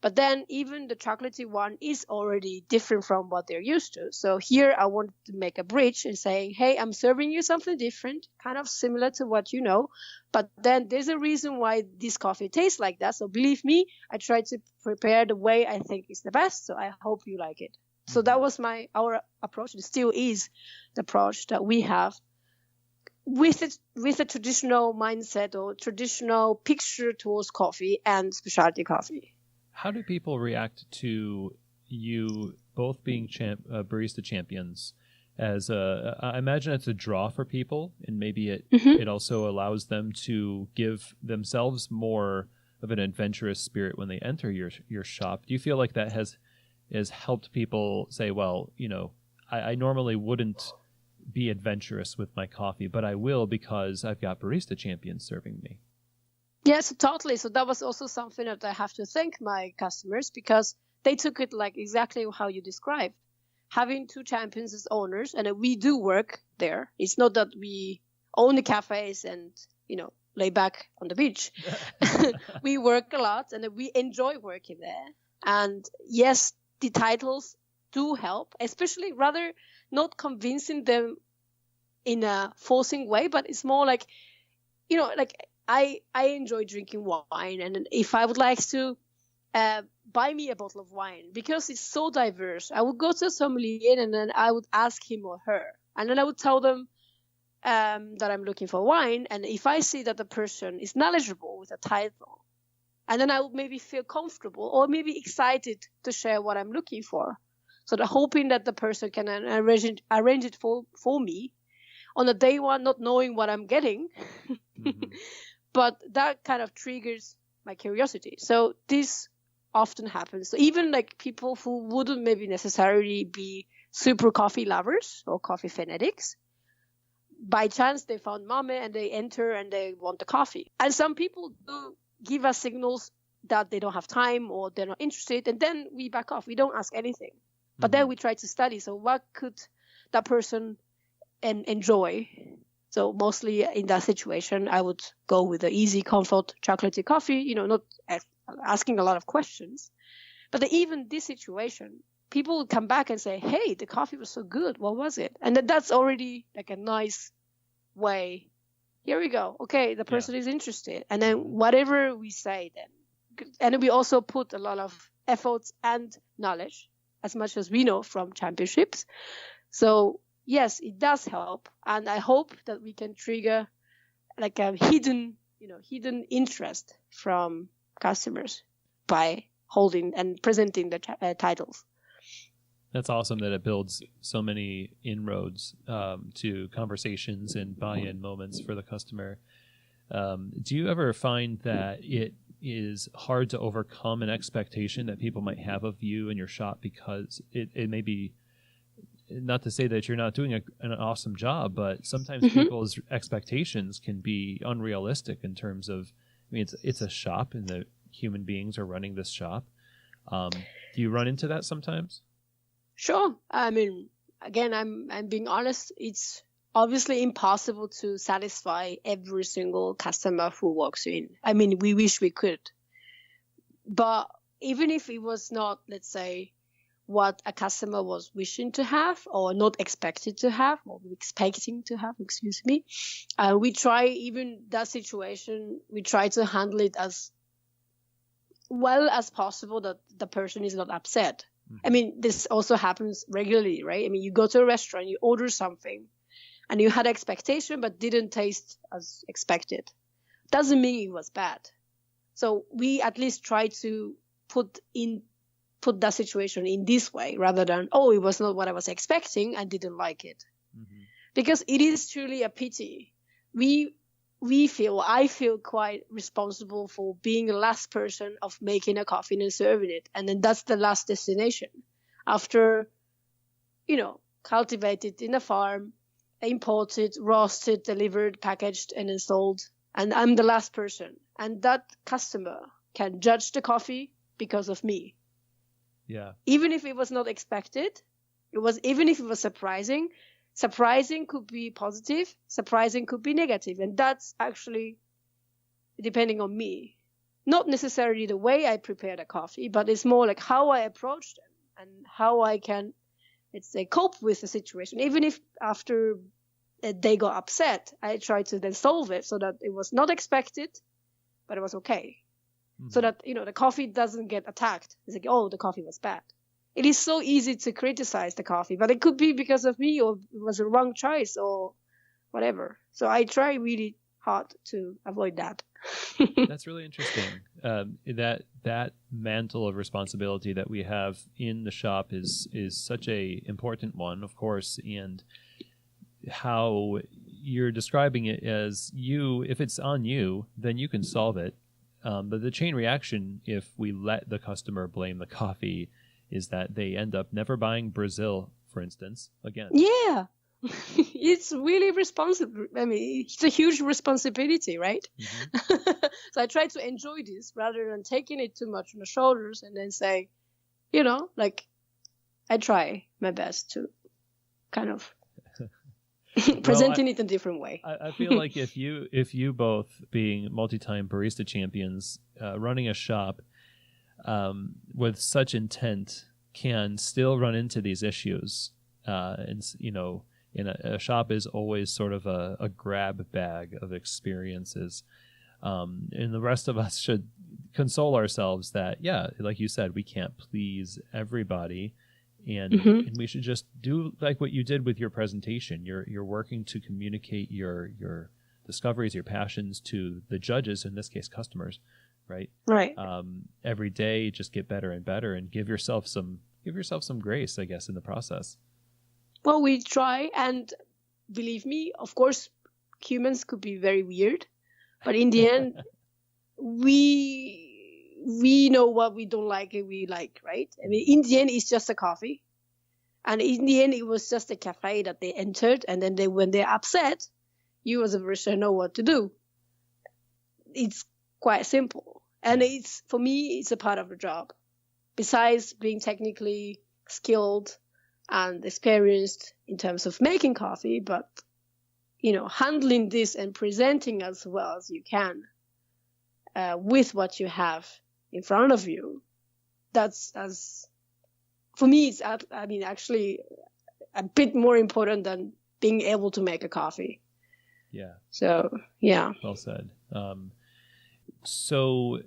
B: But then even the chocolatey one is already different from what they're used to. So here I want to make a bridge and say, hey, I'm serving you something different, kind of similar to what you know. But then there's a reason why this coffee tastes like that. So believe me, I try to prepare the way I think is the best. So I hope you like it. So that was our approach. It still is the approach that we have with a traditional mindset or traditional picture towards coffee and specialty coffee.
A: How do people react to you both being barista champions? I imagine it's a draw for people, and maybe it also allows them to give themselves more of an adventurous spirit when they enter your shop. Do you feel like that has helped people say, well, I normally wouldn't be adventurous with my coffee, but I will because I've got barista champions serving me?
B: Yes, totally. So that was also something that I have to thank my customers because they took it like exactly how you described. Having two champions as owners, and we do work there. It's not that we own the cafes and, lay back on the beach. We work a lot and we enjoy working there. And yes, the titles do help, especially rather not convincing them in a forcing way, but it's more like, I enjoy drinking wine, and if I would like to buy me a bottle of wine, because it's so diverse, I would go to a sommelier and then I would ask him or her, and then I would tell them that I'm looking for wine, and if I see that the person is knowledgeable with a title, and then I would maybe feel comfortable or maybe excited to share what I'm looking for, so that hoping that the person can arrange it for me on the day one, not knowing what I'm getting. But that kind of triggers my curiosity. So this often happens. So even like people who wouldn't maybe necessarily be super coffee lovers or coffee fanatics, by chance they found MAME and they enter and they want the coffee. And some people do give us signals that they don't have time or they're not interested, and then we back off. We don't ask anything. But then we try to study. So what could that person enjoy? So mostly in that situation, I would go with the easy, comfort, chocolatey coffee, not asking a lot of questions. But even this situation, people would come back and say, hey, the coffee was so good. What was it? And that's already like a nice way. Here we go. Okay, the person is interested. And then whatever we say then. And we also put a lot of efforts and knowledge, as much as we know from championships. So yes, it does help, and I hope that we can trigger like a hidden interest from customers by holding and presenting the titles.
A: That's awesome that it builds so many inroads to conversations and buy-in moments for the customer. Do you ever find that it is hard to overcome an expectation that people might have of you and your shop because it may be not to say that you're not doing an awesome job, but sometimes people's expectations can be unrealistic in terms of, I mean, it's a shop and the human beings are running this shop. Do you run into that sometimes?
B: Sure. I mean, again, I'm being honest. It's obviously impossible to satisfy every single customer who walks in. I mean, we wish we could. But even if it was not, let's say, what a customer was wishing to have or not expected to have or expecting to have, we try, even that situation, we try to handle it as well as possible that the person is not upset. I mean, this also happens regularly, right? I mean, you go to a restaurant, you order something and you had expectation but didn't taste as expected. Doesn't mean it was bad. So we at least try to put that situation in this way rather than, it was not what I was expecting, I didn't like it. Because it is truly a pity. I feel quite responsible for being the last person of making a coffee and serving it. And then that's the last destination. After, cultivated in a farm, imported, roasted, delivered, packaged, and then sold. And I'm the last person. And that customer can judge the coffee because of me.
A: Yeah.
B: Even if it was not expected, even if it was surprising could be positive, surprising could be negative. And that's actually depending on me. Not necessarily the way I prepare the coffee, but it's more like how I approach them and how I can, let's say, cope with the situation. Even if after they got upset, I try to then solve it so that it was not expected, but it was okay. So that, the coffee doesn't get attacked. It's like, the coffee was bad. It is so easy to criticize the coffee, but it could be because of me or it was a wrong choice or whatever. So I try really hard to avoid that.
A: That's really interesting. That mantle of responsibility that we have in the shop is such a important one, of course, and how you're describing it as if it's on you, then you can solve it. But the chain reaction, if we let the customer blame the coffee, is that they end up never buying Brazil, for instance, again.
B: Yeah. It's really responsible. I mean, it's a huge responsibility, right? So I try to enjoy this rather than taking it too much on the shoulders and then say, I try my best to kind of presenting it in a different way.
A: I feel like if you both being multi-time barista champions, running a shop with such intent, can still run into these issues, and in a shop is always sort of a grab bag of experiences, and the rest of us should console ourselves that, like you said, we can't please everybody. And we should just do like what you did with your presentation. You're working to communicate your discoveries, your passions to the judges, in this case, customers, right?
B: Right.
A: Every day, just get better and better, and give yourself some grace, I guess, in the process.
B: Well, we try, and believe me, of course, humans could be very weird, but in the end, we know what we don't like and we like, right? I mean, in the end, it's just a coffee. And in the end, it was just a cafe that they entered. And then when they're upset, you as a barista know what to do. It's quite simple. And for me, it's a part of the job. Besides being technically skilled and experienced in terms of making coffee, but, handling this and presenting as well as you can with what you have in front of you, for me, it's actually a bit more important than being able to make a coffee.
A: Yeah.
B: So, yeah.
A: Well said. So,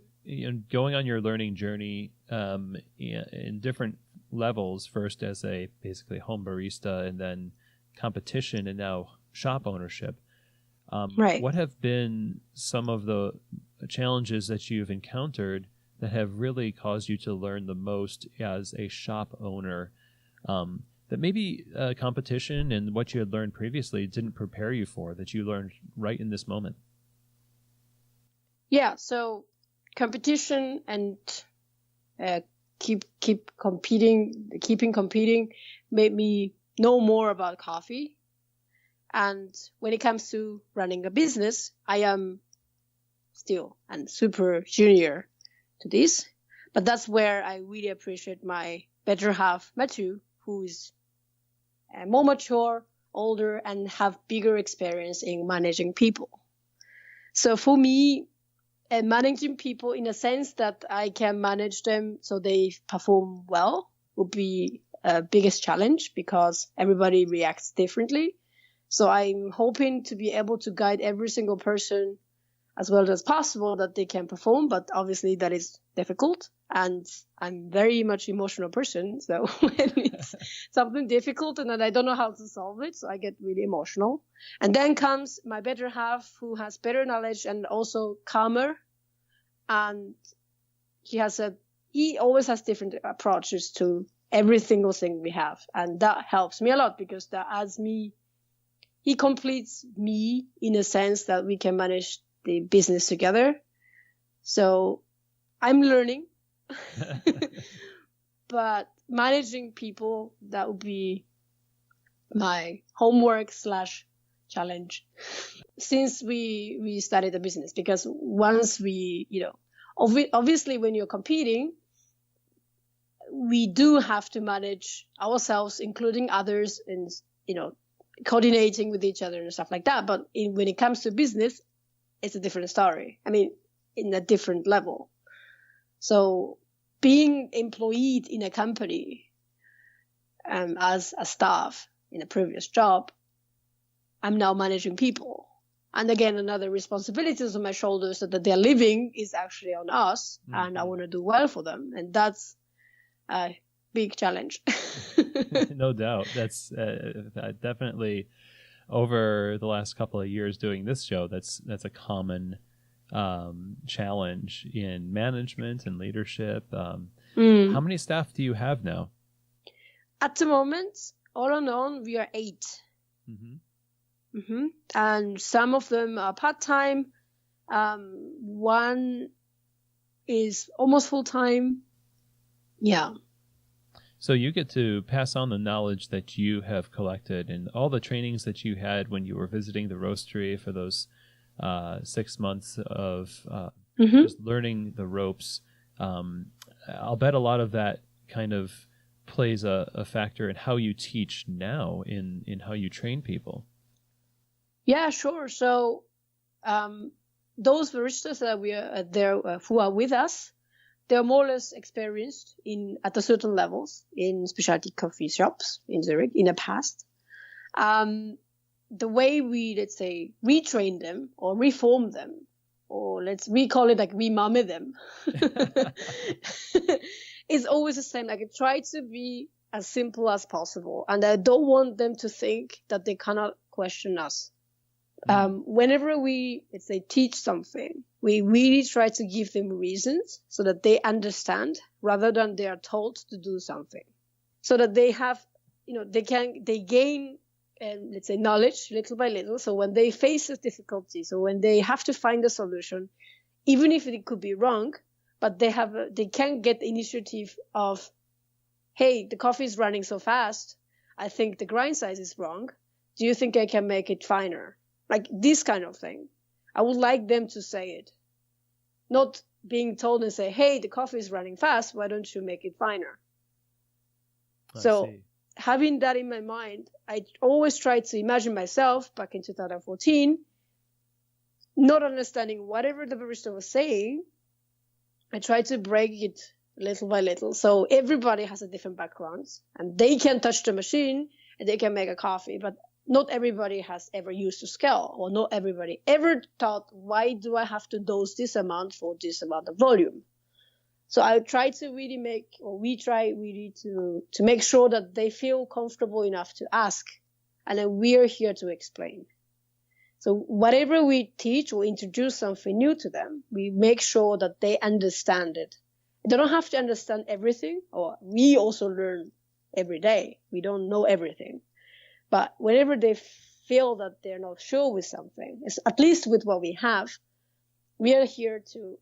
A: going on your learning journey in different levels, first as a basically home barista, and then competition, and now shop ownership.
B: Right.
A: What have been some of the challenges that you've encountered that have really caused you to learn the most as a shop owner, that maybe competition and what you had learned previously didn't prepare you for, that you learned right in this moment?
B: Yeah, so competition and keeping competing made me know more about coffee. And when it comes to running a business, I am still and super junior to this. But that's where I really appreciate my better half, Mathieu, who is more mature, older, and have bigger experience in managing people. So for me, managing people in a sense that I can manage them so they perform well would be a biggest challenge because everybody reacts differently. So I'm hoping to be able to guide every single person as well as possible that they can perform, but obviously that is difficult. And I'm very much emotional person, so when it's something difficult and then I don't know how to solve it, so I get really emotional. And then comes my better half, who has better knowledge and also calmer, and he always has different approaches to every single thing we have, and that helps me a lot because that adds me. He completes me in a sense that we can manage the business together. So I'm learning, but managing people, that would be my homework / challenge since we started the business. Because once we, obviously when you're competing, we do have to manage ourselves, including others, and, coordinating with each other and stuff like that. But when it comes to business, it's a different story. I mean, in a different level. So being employed in a company as a staff in a previous job, I'm now managing people. And again, another responsibility is on my shoulders that their living is actually on us, and I want to do well for them. And that's a big challenge.
A: No doubt. That's definitely over the last couple of years doing this show. That's a common challenge in management and leadership. How many staff do you have now?
B: At the moment, all in all, we are 8. And some of them are part-time. One is almost full-time. Yeah.
A: So you get to pass on the knowledge that you have collected and all the trainings that you had when you were visiting the roastery for those 6 months of just learning the ropes. I'll bet a lot of that kind of plays a factor in how you teach now, in how you train people.
B: Yeah, sure. So those baristas that we are there who are with us, they're more or less experienced at a certain levels in specialty coffee shops in Zurich in the past. The way we, let's say, retrain them or reform them, or we call it like MAME them, is always the same. Like I try to be as simple as possible, and I don't want them to think that they cannot question us. Whenever we, let's say, teach something, we really try to give them reasons so that they understand rather than they are told to do something, so that they have, they gain, let's say, knowledge little by little. So when they face a difficulty, so when they have to find a solution, even if it could be wrong, but they can get the initiative of, hey, the coffee is running so fast. I think the grind size is wrong. Do you think I can make it finer? Like this kind of thing. I would like them to say it. Not being told and say, hey, the coffee is running fast. Why don't you make it finer? So having that in my mind, I always try to imagine myself back in 2014, not understanding whatever the barista was saying. I try to break it little by little. So everybody has a different background and they can touch the machine and they can make a coffee, but not everybody has ever used a scale, or not everybody ever thought, why do I have to dose this amount for this amount of volume? So I try to really we try really to make sure that they feel comfortable enough to ask. And then we're here to explain. So whatever we teach or introduce something new to them, we make sure that they understand it. They don't have to understand everything, or we also learn every day. We don't know everything. But whenever they feel that they're not sure with something, at least with what we have, we are here to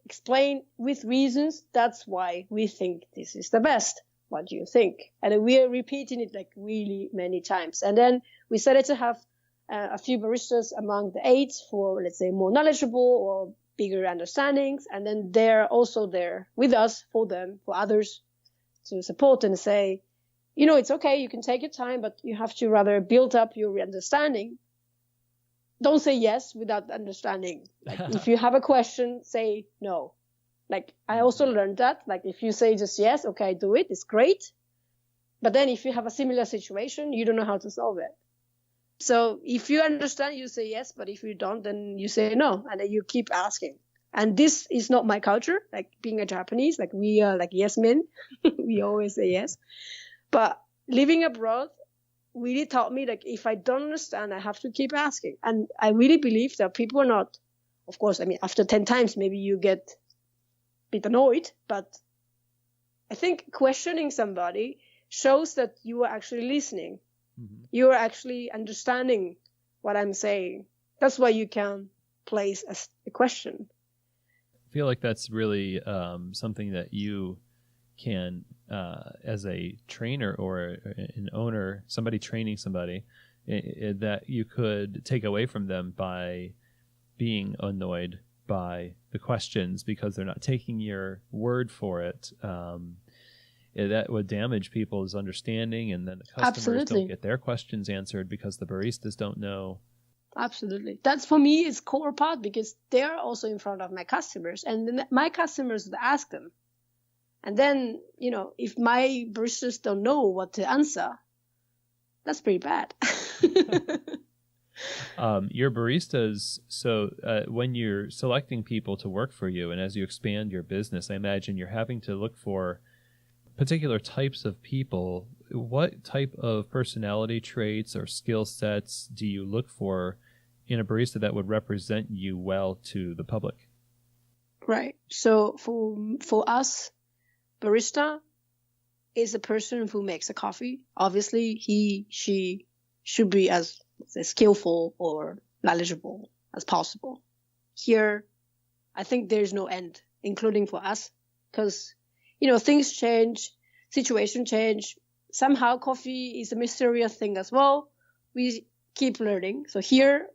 B: explain with reasons. That's why we think this is the best. what do you think? And we are repeating it like really many times. And then we started to have a few baristas among the 8 for, let's say, more knowledgeable or bigger understandings. And then they're also there with us for them, for others to support and say, it's okay, you can take your time, but you have to rather build up your understanding. Don't say yes without understanding. Like, if you have a question, say no. Like, I also learned that, like, if you say just yes, okay, do it, it's great. But then if you have a similar situation, you don't know how to solve it. So if you understand, you say yes, but if you don't, then you say no, and then you keep asking. And this is not my culture, like being a Japanese, like we are like yes men. We always say yes. But living abroad really taught me, like, if I don't understand, I have to keep asking. And I really believe that people are not, of course, I mean, after 10 times, maybe you get a bit annoyed, but I think questioning somebody shows that you are actually listening. Mm-hmm. You are actually understanding what I'm saying. That's why you can place a question.
A: I feel like that's really something that you can, as a trainer or an owner, somebody training somebody, that you could take away from them by being annoyed by the questions because they're not taking your word for it. That would damage people's understanding, and then the customers don't get their questions answered because the baristas don't know.
B: Absolutely. That's, for me, is core part, because they're also in front of my customers, and then my customers ask them. And then, if my baristas don't know what to answer, that's pretty bad.
A: Your baristas, so when you're selecting people to work for you and as you expand your business, I imagine you're having to look for particular types of people. What type of personality traits or skill sets do you look for in a barista that would represent you well to the public?
B: Right. So for us, barista is a person who makes a coffee. Obviously, she should be as skillful or knowledgeable as possible. Here, I think there's no end, including for us, because things change, situation change. Somehow coffee is a mysterious thing as well. We keep learning. So here,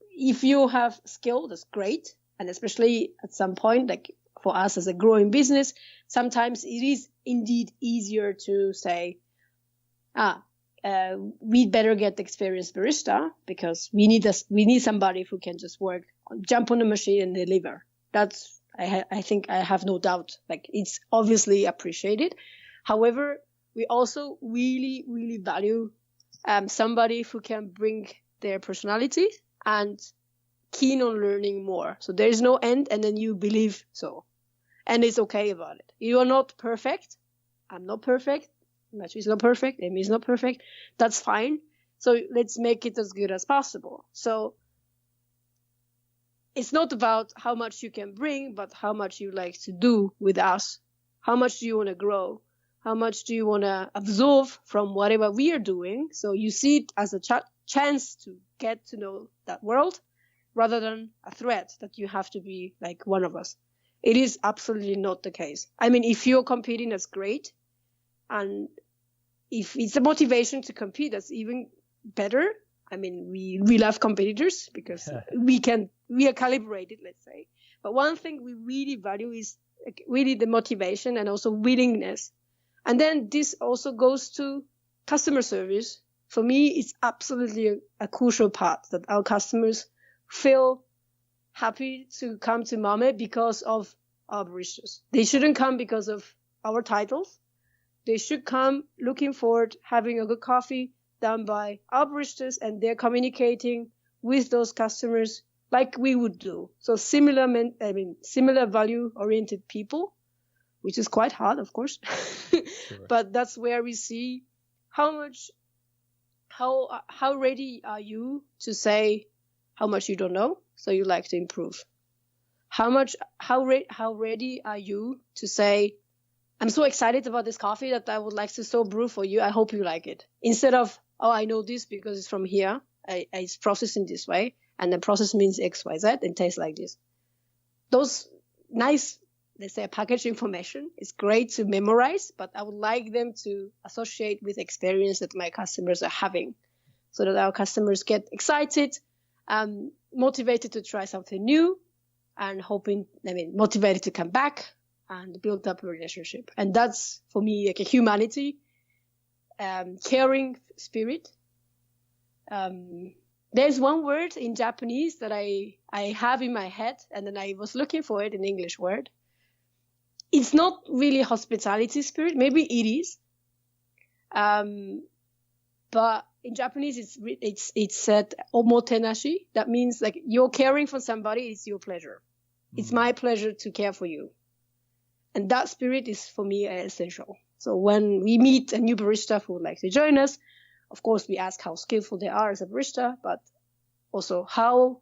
B: if you have skill, that's great. And especially at some point, like for us as a growing business, sometimes it is indeed easier to say, we'd better get the experienced barista because we need somebody who can just jump on the machine and deliver. That's, I think I have no doubt, like it's obviously appreciated. However, we also really, really value somebody who can bring their personality and keen on learning more. So there is no end, and then you believe so. And it's okay about it. You are not perfect. I'm not perfect. Mathieu is not perfect. Emi is not perfect. That's fine. So let's make it as good as possible. So it's not about how much you can bring, but how much you like to do with us. How much do you want to grow? How much do you want to absorb from whatever we are doing? So you see it as a chance to get to know that world rather than a threat that you have to be like one of us. It is absolutely not the case. I mean, if you're competing, that's great. And if it's a motivation to compete, that's even better. I mean, we love competitors because we are calibrated, let's say. But one thing we really value is really the motivation and also willingness. And then this also goes to customer service. For me, it's absolutely a crucial part that our customers feel happy to come to MAME because of our baristas. They shouldn't come because of our titles. They should come looking forward, having a good coffee done by our baristas, and they're communicating with those customers like we would do. So similar value-oriented people, which is quite hard, of course. Sure. But that's where we see how ready are you to say how much you don't know, so you like to improve. How ready are you to say, I'm so excited about this coffee that I would like to so brew for you. I hope you like it. Instead of, I know this because it's from here. It's processed in this way. And the process means X, Y, Z and tastes like this. Those nice let's say, package information. It's great to memorize, but I would like them to associate with experience that my customers are having, so that our customers get excited, motivated to try something new, and motivated to come back and build up a relationship. And that's, for me, like a humanity, caring spirit. There's one word in Japanese that I have in my head, and then I was looking for it in English word. It's not really hospitality spirit. Maybe it is. But in Japanese, it's said omotenashi. That means like you're caring for somebody. It's your pleasure. It's my pleasure to care for you. And that spirit is, for me, essential. So when we meet a new barista who would like to join us, of course, we ask how skillful they are as a barista, but also how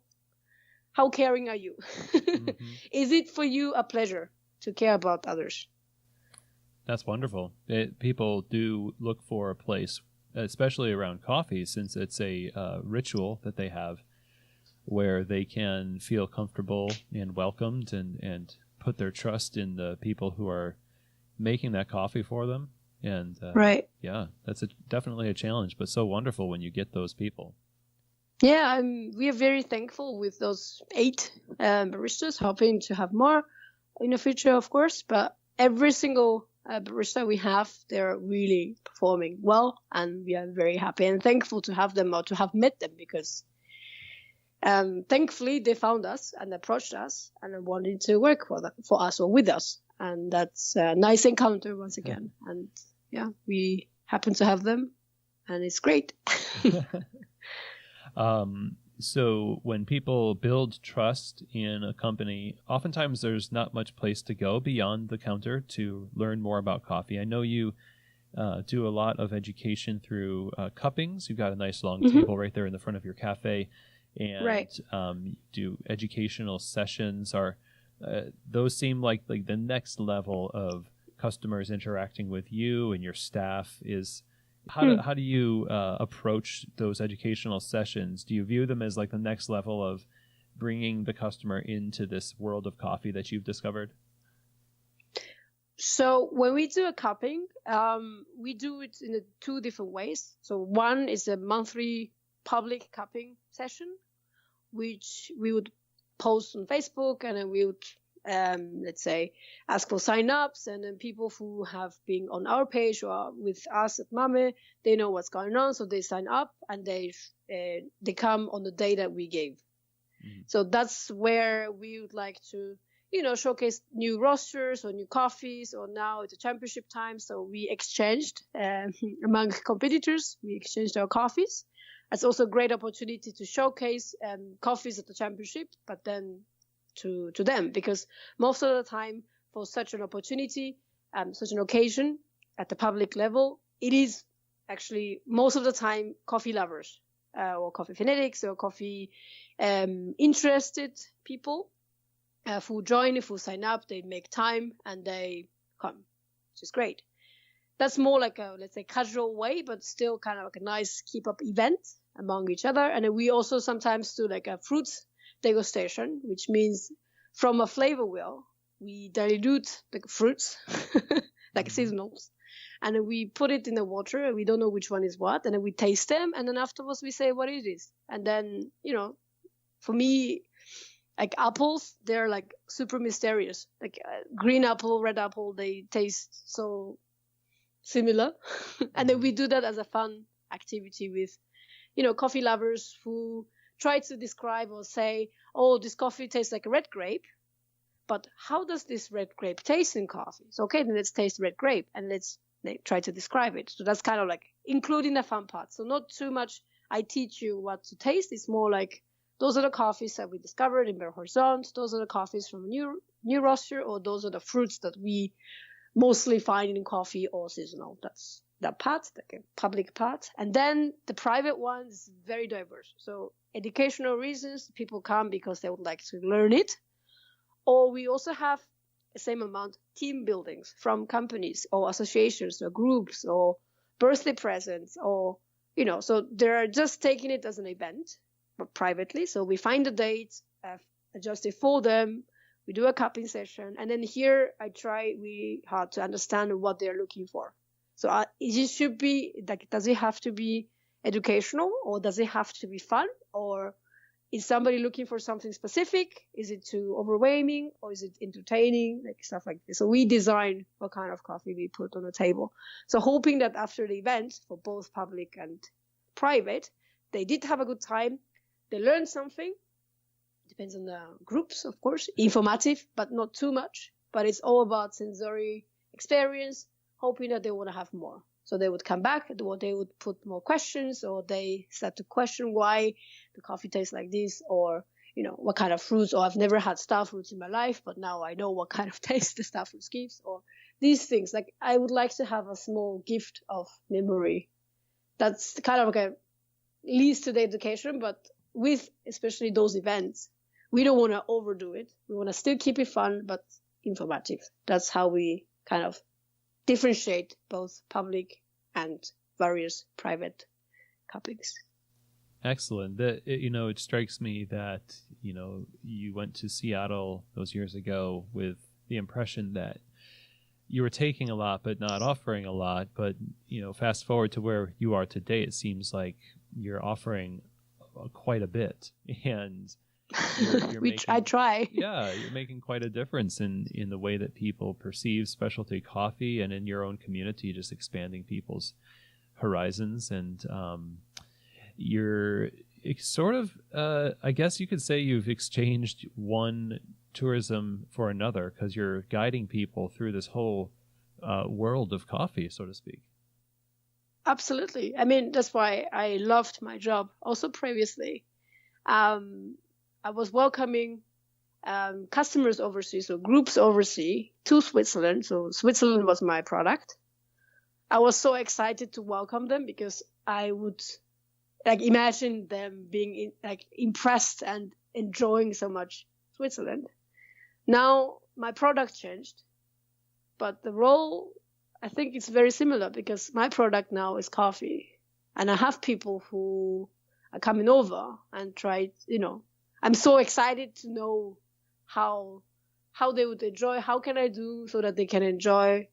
B: caring are you? Is it for you a pleasure to care about others?
A: That's wonderful. People do look for a place, especially around coffee, since it's a ritual that they have where they can feel comfortable and welcomed and put their trust in the people who are making that coffee for them. And
B: right.
A: Yeah, that's definitely a challenge, but so wonderful when you get those people.
B: Yeah, we are very thankful with those 8 baristas, hoping to have more in the future, of course. But every single barista we have, they're really performing well, and we are very happy and thankful to have them or to have met them, because thankfully they found us and approached us and wanted to work for us or with us. And that's a nice encounter once again. Yeah. And yeah, we happen to have them, and it's great.
A: So when people build trust in a company, oftentimes there's not much place to go beyond the counter to learn more about coffee. I know you do a lot of education through cuppings. You've got a nice long table right there in the front of your cafe, and
B: right.
A: Do educational sessions. Those seem like the next level of customers interacting with you and your staff. How do you approach those educational sessions? Do you view them as like the next level of bringing the customer into this world of coffee that you've discovered?
B: So when we do a cupping, we do it in 2 different ways. So one is a monthly public cupping session, which we would post on Facebook, and then we would, let's say, ask for sign-ups, and then people who have been on our page or with us at MAME, they know what's going on, so they sign up, and they come on the day that we gave. So that's where we would like to, showcase new rosters or new coffees, or now it's a championship time, so we exchanged among competitors, we exchanged our coffees. It's also a great opportunity to showcase coffees at the championship, but then to them, because most of the time for such an opportunity, such an occasion at the public level, it is actually most of the time coffee lovers or coffee fanatics or coffee interested people who join, who sign up, they make time and they come, which is great. That's more like a, let's say, casual way, but still kind of like a nice keep-up event among each other. And then we also sometimes do like a fruits degustation, which means from a flavor wheel, we dilute the fruits, like seasonals, and then we put it in the water, and we don't know which one is what, and then we taste them, and then afterwards we say what it is. And then, for me, like apples, they're like super mysterious. Like green apple, red apple, they taste so similar. And then we do that as a fun activity with, coffee lovers who try to describe or say, oh, this coffee tastes like a red grape, but how does this red grape taste in coffee? So, okay, then let's taste red grape and let's try to describe it. So that's kind of like including the fun part. So not too much I teach you what to taste. It's more like those are the coffees that we discovered in Belo Horizonte. Those are the coffees from a new roster, or those are the fruits that we mostly find in coffee or seasonal. That's that part, the public part. And then the private one is very diverse. So educational reasons, people come because they would like to learn it. Or we also have the same amount team buildings from companies or associations or groups or birthday presents, or, so they're just taking it as an event, but privately. So we find a date, adjust it for them. We do a cupping session. And then here I try really hard to understand what they're looking for. So it should be like, does it have to be educational, or does it have to be fun, or is somebody looking for something specific? Is it too overwhelming, or is it entertaining? Like stuff like this. So we design what kind of coffee we put on the table. So hoping that after the event, for both public and private, they did have a good time. They learned something. Depends on the groups, of course. Informative, but not too much. But it's all about sensory experience, hoping that they want to have more. So they would come back, or they would put more questions, or they start to question why the coffee tastes like this, or, you know, what kind of fruits, or I've never had star fruits in my life, but now I know what kind of taste the star fruits gives, or these things. Like, I would like to have a small gift of memory. That's kind of like leads to the education, but with especially those events, we don't want to overdo it. We want to still keep it fun, but informative. That's how we kind of differentiate both public and various private cuppings.
A: Excellent. It strikes me that, you went to Seattle those years ago with the impression that you were taking a lot but not offering a lot. But, fast forward to where you are today, it seems like you're offering quite a bit. And
B: I try.
A: Yeah, you're making quite a difference in the way that people perceive specialty coffee, and in your own community, just expanding people's horizons. And you're sort of, I guess you could say you've exchanged one tourism for another, because you're guiding people through this whole world of coffee, so to speak.
B: Absolutely. I mean, that's why I loved my job. Also previously, I was welcoming customers overseas, so groups overseas, to Switzerland. So Switzerland was my product. I was so excited to welcome them, because I would imagine them being impressed and enjoying so much Switzerland. Now my product changed, but the role, I think it's very similar, because my product now is coffee, and I have people who are coming over and try, I'm so excited to know how they would enjoy. How can I do so that they can enjoy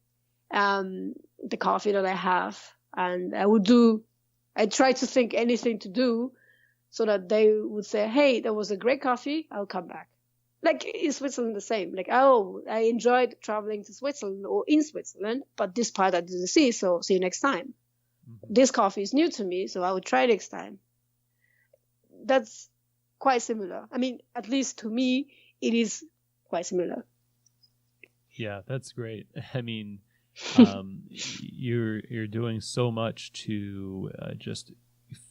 B: the coffee that I have? And I try to think anything to do so that they would say, hey, that was a great coffee, I'll come back. Like in Switzerland, the same. Like, oh, I enjoyed traveling to Switzerland or in Switzerland, but this part I didn't see, so see you next time. Mm-hmm. This coffee is new to me, so I would try next time. That's quite similar. I mean, at least to me, it is quite similar.
A: Yeah, that's great. I mean, you're doing so much to just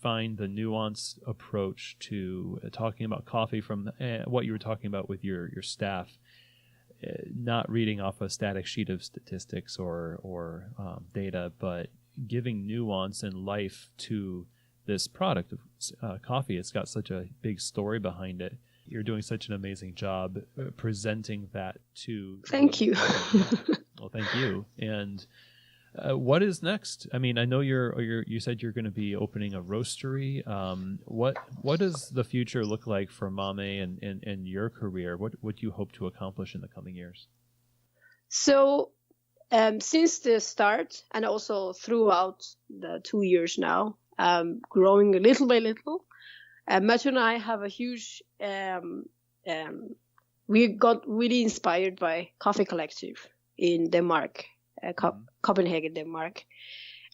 A: find the nuanced approach to talking about coffee from what you were talking about with your staff, not reading off a static sheet of statistics or data, but giving nuance and life to this product of coffee. It's got such a big story behind it. You're doing such an amazing job presenting that to...
B: Thank you.
A: Well, thank you. And what is next? I mean, I know you said you're going to be opening a roastery. What does the future look like for MAME and your career? What do you hope to accomplish in the coming years? So
B: since the start, and also throughout the 2 years now, growing little by little, Mathieu and I have a huge, we got really inspired by Coffee Collective in Denmark, Copenhagen, Denmark,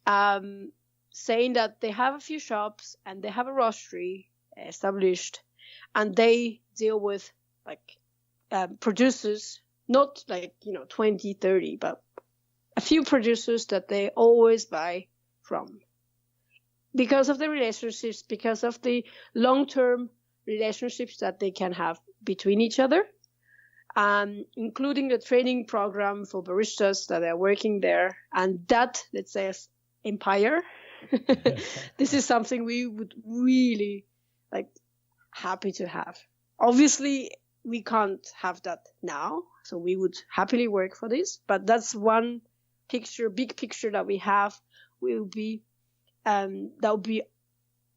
B: saying that they have a few shops and they have a roastery established, and they deal with producers, not 20, 30, but a few producers that they always buy from. Because of the relationships, because of the long-term relationships that they can have between each other, including the training program for baristas that are working there, and that, let's say, empire. This is something we would really happy to have. Obviously, we can't have that now, so we would happily work for this. But that's one picture, big picture that we have. That would be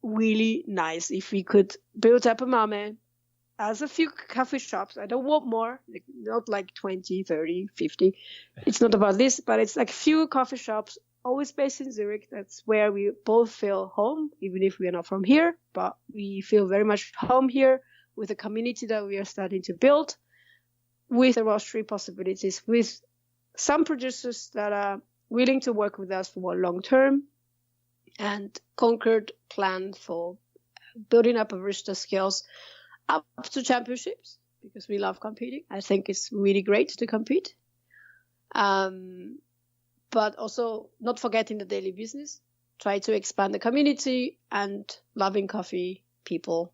B: really nice if we could build up a MAME as a few coffee shops. I don't want more, like, not like 20, 30, 50. It's not about this, but it's like few coffee shops, always based in Zurich. That's where we both feel home, even if we are not from here, but we feel very much home here with the community that we are starting to build, with the roastery possibilities, with some producers that are willing to work with us for long term, and concrete plan for building up barista skills up to championships, because we love competing. I think it's really great to compete. But also not forgetting the daily business, try to expand the community and loving coffee people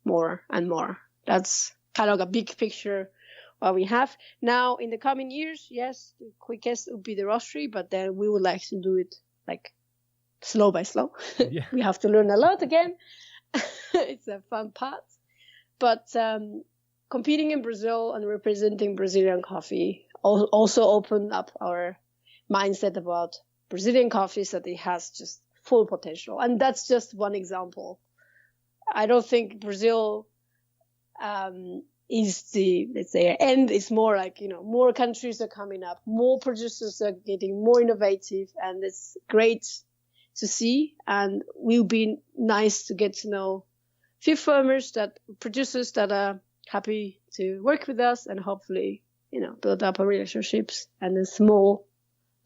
B: more and more. That's kind of a big picture what we have. Now, in the coming years, yes, the quickest would be the roastery, but then we would like to do it like slow by slow.
A: Yeah.
B: We have to learn a lot again. It's a fun part. But competing in Brazil and representing Brazilian coffee also opened up our mindset about Brazilian coffees, that it has just full potential. And that's just one example. I don't think Brazil is the, let's say, end. It's more like, more countries are coming up, more producers are getting more innovative, and it's great to see. And it will be nice to get to know few producers that are happy to work with us, and hopefully, build up our relationships and a small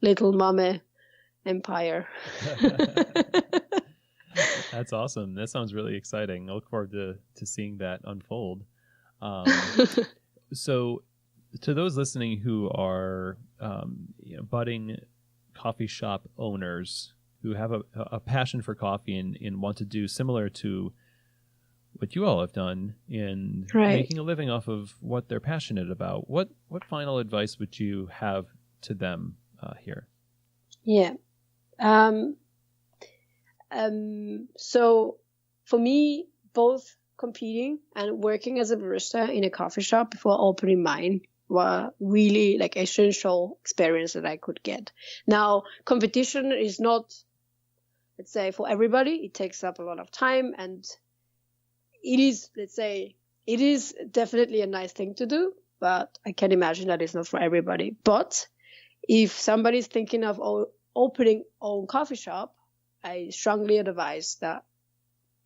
B: little MAME empire.
A: That's awesome. That sounds really exciting. I look forward to seeing that unfold. So to those listening who are budding coffee shop owners who have a passion for coffee and want to do similar to what you all have done in making a living off of what they're passionate about, what final advice would you have to them here?
B: Yeah. So for me, both competing and working as a barista in a coffee shop before opening mine were really like essential experience that I could get. Now, competition is not, let's say, for everybody. It takes up a lot of time, and it is, let's say, it is definitely a nice thing to do, but I can imagine that it's not for everybody. But if somebody's thinking of opening own coffee shop, I strongly advise that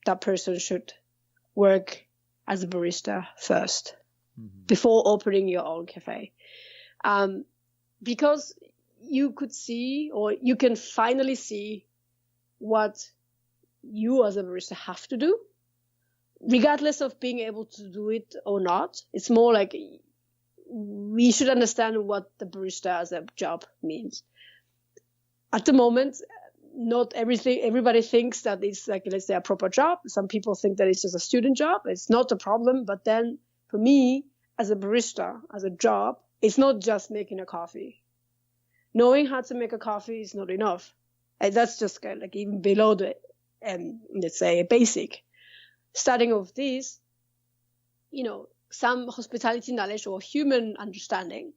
B: that person should work as a barista first before opening your own cafe. Because you could see, or you can finally see what you as a barista have to do, regardless of being able to do it or not. It's more like we should understand what the barista as a job means. At the moment, not everybody thinks that it's like, let's say, a proper job. Some people think that it's just a student job. It's not a problem. But then for me, as a barista, as a job, it's not just making a coffee. Knowing how to make a coffee is not enough. And that's just kind of like even below the, let's say, a basic. Starting with this, some hospitality knowledge or human understanding,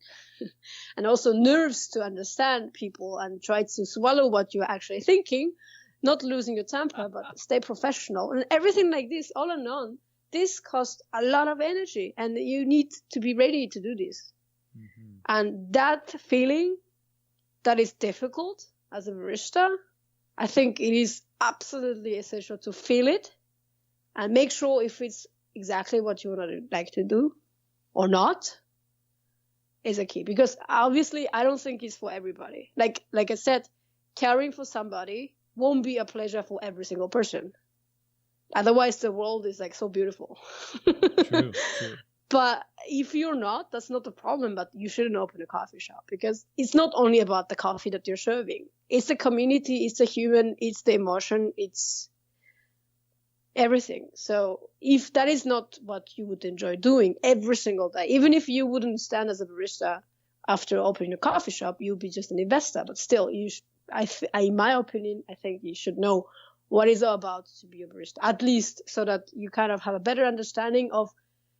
B: and also nerves to understand people and try to swallow what you're actually thinking, not losing your temper, but stay professional. And everything like this, all in all, this costs a lot of energy, and you need to be ready to do this. Mm-hmm. And that feeling that is difficult as a barista, I think it is absolutely essential to feel it and make sure if it's exactly what you would like to do or not is a key. Because obviously I don't think it's for everybody. Like I said, caring for somebody won't be a pleasure for every single person. Otherwise the world is like so beautiful. True. But if you're not, that's not the problem, but you shouldn't open a coffee shop, because it's not only about the coffee that you're serving. It's the community, it's the human, it's the emotion, it's everything. So if that is not what you would enjoy doing every single day, even if you wouldn't stand as a barista after opening a coffee shop, you'll be just an investor. But still, in my opinion, I think you should know what it's all about to be a barista, at least so that you kind of have a better understanding of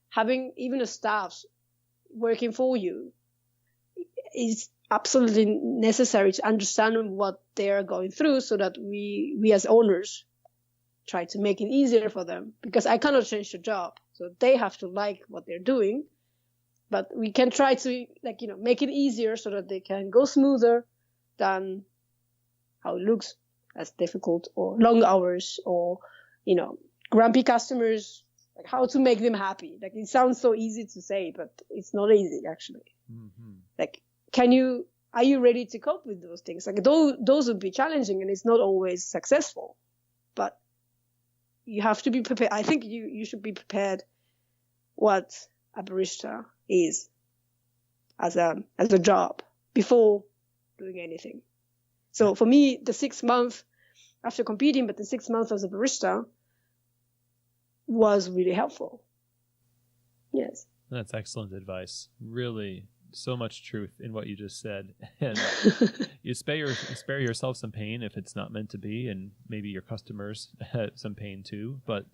B: having even a staff working for you. Is absolutely necessary to understand what they are going through, so that we as owners try to make it easier for them, because I cannot change the job. So they have to like what they're doing. But we can try to make it easier so that they can go smoother than how it looks as difficult, or long hours, or grumpy customers. Like how to make them happy. Like it sounds so easy to say, but it's not easy actually. Mm-hmm. Like, are you ready to cope with those things? Like those would be challenging, and it's not always successful. But you have to be prepared. I think you should be prepared what a barista is as a job before doing anything. So for me, the 6 months after competing, but the 6 months as a barista was really helpful. Yes.
A: That's excellent advice. Really, so much truth in what you just said. And you spare yourself some pain if it's not meant to be, and maybe your customers some pain too. But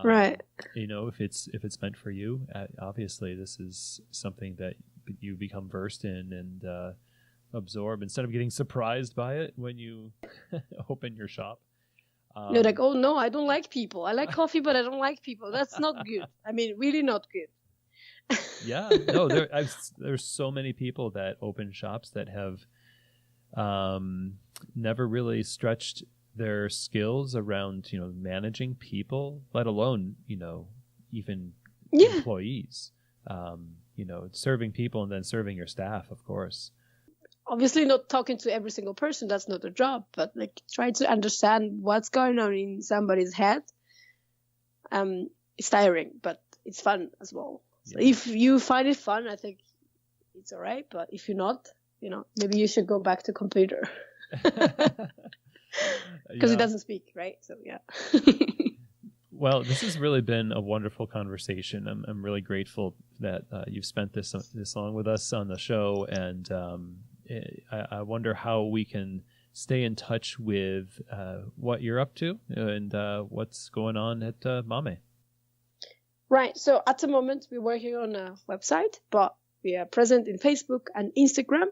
B: right.
A: If it's meant for you, obviously this is something that you become versed in and absorb instead of getting surprised by it when you open your shop.
B: You're like, oh no, I don't like people. I like coffee, but I don't like people. That's not good. I mean, really not good.
A: Yeah, no, there's so many people that open shops that have never really stretched their skills around, managing people, let alone, even employees, serving people and then serving your staff, of course.
B: Obviously not talking to every single person, that's not a job, but try to understand what's going on in somebody's head. It's tiring, but it's fun as well. So if you find it fun, I think it's all right. But if you're not, maybe you should go back to computer. Because it doesn't speak, right? So, yeah.
A: Well, this has really been a wonderful conversation. I'm really grateful that you've spent this long with us on the show, and I wonder how we can stay in touch with what you're up to and what's going on at MAME.
B: Right. So at the moment, we're working on a website, but we are present in Facebook and Instagram.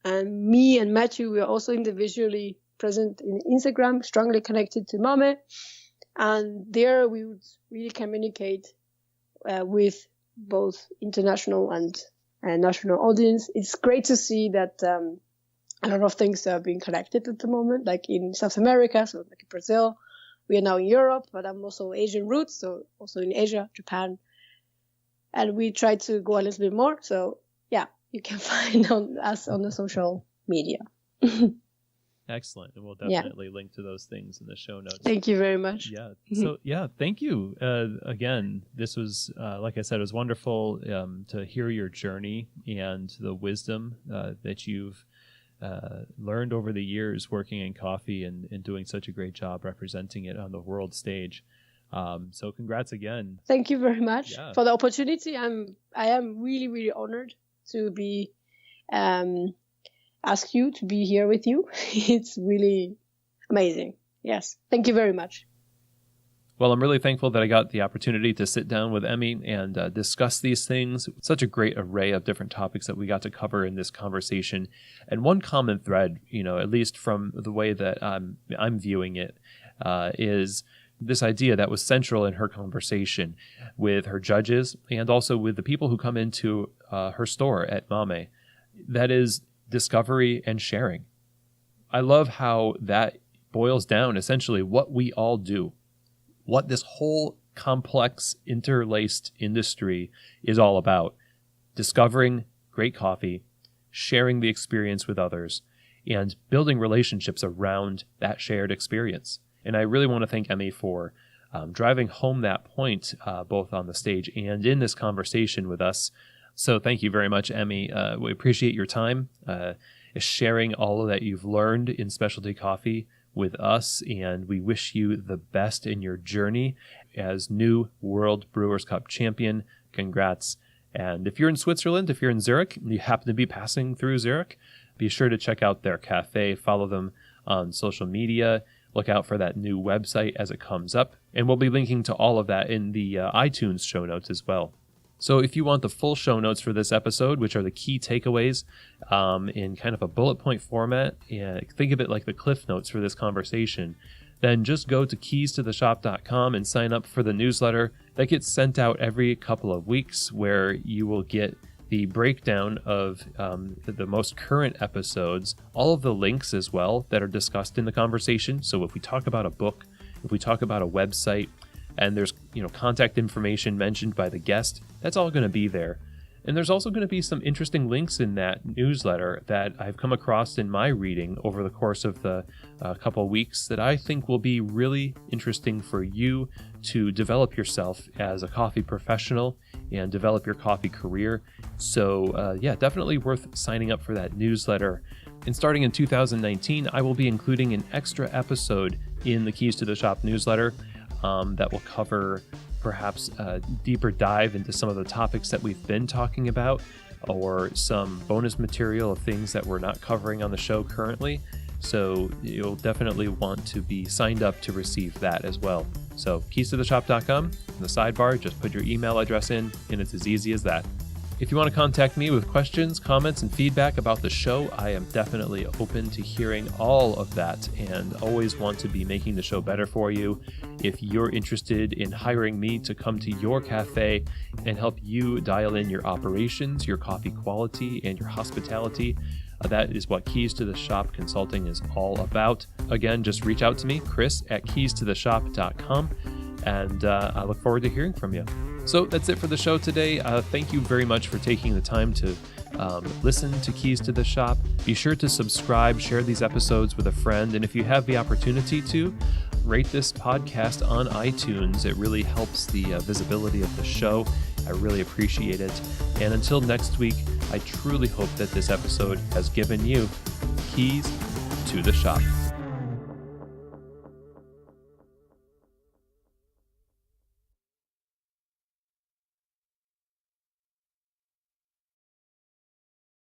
B: And me and Mathieu, we are also individually present in Instagram, strongly connected to MAME. And there we would really communicate with both international and national audience. It's great to see that a lot of things are being connected at the moment, like in South America, so like in Brazil. We are now in Europe, but I'm also Asian roots, so also in Asia, Japan. And we try to go a little bit more. So yeah, you can find us on the social media.
A: Excellent. And we'll definitely link to those things in the show notes.
B: Thank you very much.
A: Yeah. So, thank you. Again, this was, like I said, it was wonderful to hear your journey and the wisdom that you've learned over the years working in coffee and doing such a great job representing it on the world stage. So congrats again.
B: Thank you very much for the opportunity. I am really, really honored to be asked you to be here with you. It's really amazing. Yes. Thank you very much.
A: Well, I'm really thankful that I got the opportunity to sit down with Emi and discuss these things. Such a great array of different topics that we got to cover in this conversation. And one common thread, at least from the way that I'm viewing it, is this idea that was central in her conversation with her judges and also with the people who come into her store at MAME. That is discovery and sharing. I love how that boils down essentially what we all do, what this whole complex interlaced industry is all about. Discovering great coffee, sharing the experience with others, and building relationships around that shared experience. And I really want to thank Emi for driving home that point, both on the stage and in this conversation with us. So thank you very much, Emi. We appreciate your time, sharing all that you've learned in specialty coffee with us, and we wish you the best in your journey as new World Brewers Cup Champion. Congrats. And if you're in Switzerland, if you're in Zurich, and you happen to be passing through Zurich, be sure to check out their cafe, follow them on social media, look out for that new website as it comes up, and we'll be linking to all of that in the iTunes show notes as well. So if you want the full show notes for this episode, which are the key takeaways in kind of a bullet point format, and think of it like the cliff notes for this conversation, then just go to keystotheshop.com and sign up for the newsletter. that gets sent out every couple of weeks, where you will get the breakdown of the most current episodes, all of the links as well that are discussed in the conversation. So if we talk about a book, if we talk about a website, and there's contact information mentioned by the guest, that's all going to be there. And there's also going to be some interesting links in that newsletter that I've come across in my reading over the course of the couple of weeks that I think will be really interesting for you to develop yourself as a coffee professional and develop your coffee career. So definitely worth signing up for that newsletter. And starting in 2019, I will be including an extra episode in the Keys to the Shop newsletter that will cover perhaps a deeper dive into some of the topics that we've been talking about, or some bonus material of things that we're not covering on the show currently. So you'll definitely want to be signed up to receive that as well. So keystotheshop.com, in the sidebar, just put your email address in, and it's as easy as that. If you want to contact me with questions, comments, and feedback about the show, I am definitely open to hearing all of that and always want to be making the show better for you. If you're interested in hiring me to come to your cafe and help you dial in your operations, your coffee quality, and your hospitality, that is what Keys to the Shop Consulting is all about. Again, just reach out to me, Chris, at keystotheshop.com, and I look forward to hearing from you. So that's it for the show today. Thank you very much for taking the time to listen to Keys to the Shop. Be sure to subscribe, share these episodes with a friend, and if you have the opportunity to, rate this podcast on iTunes. It really helps the visibility of the show. I really appreciate it. And until next week, I truly hope that this episode has given you keys to the shop.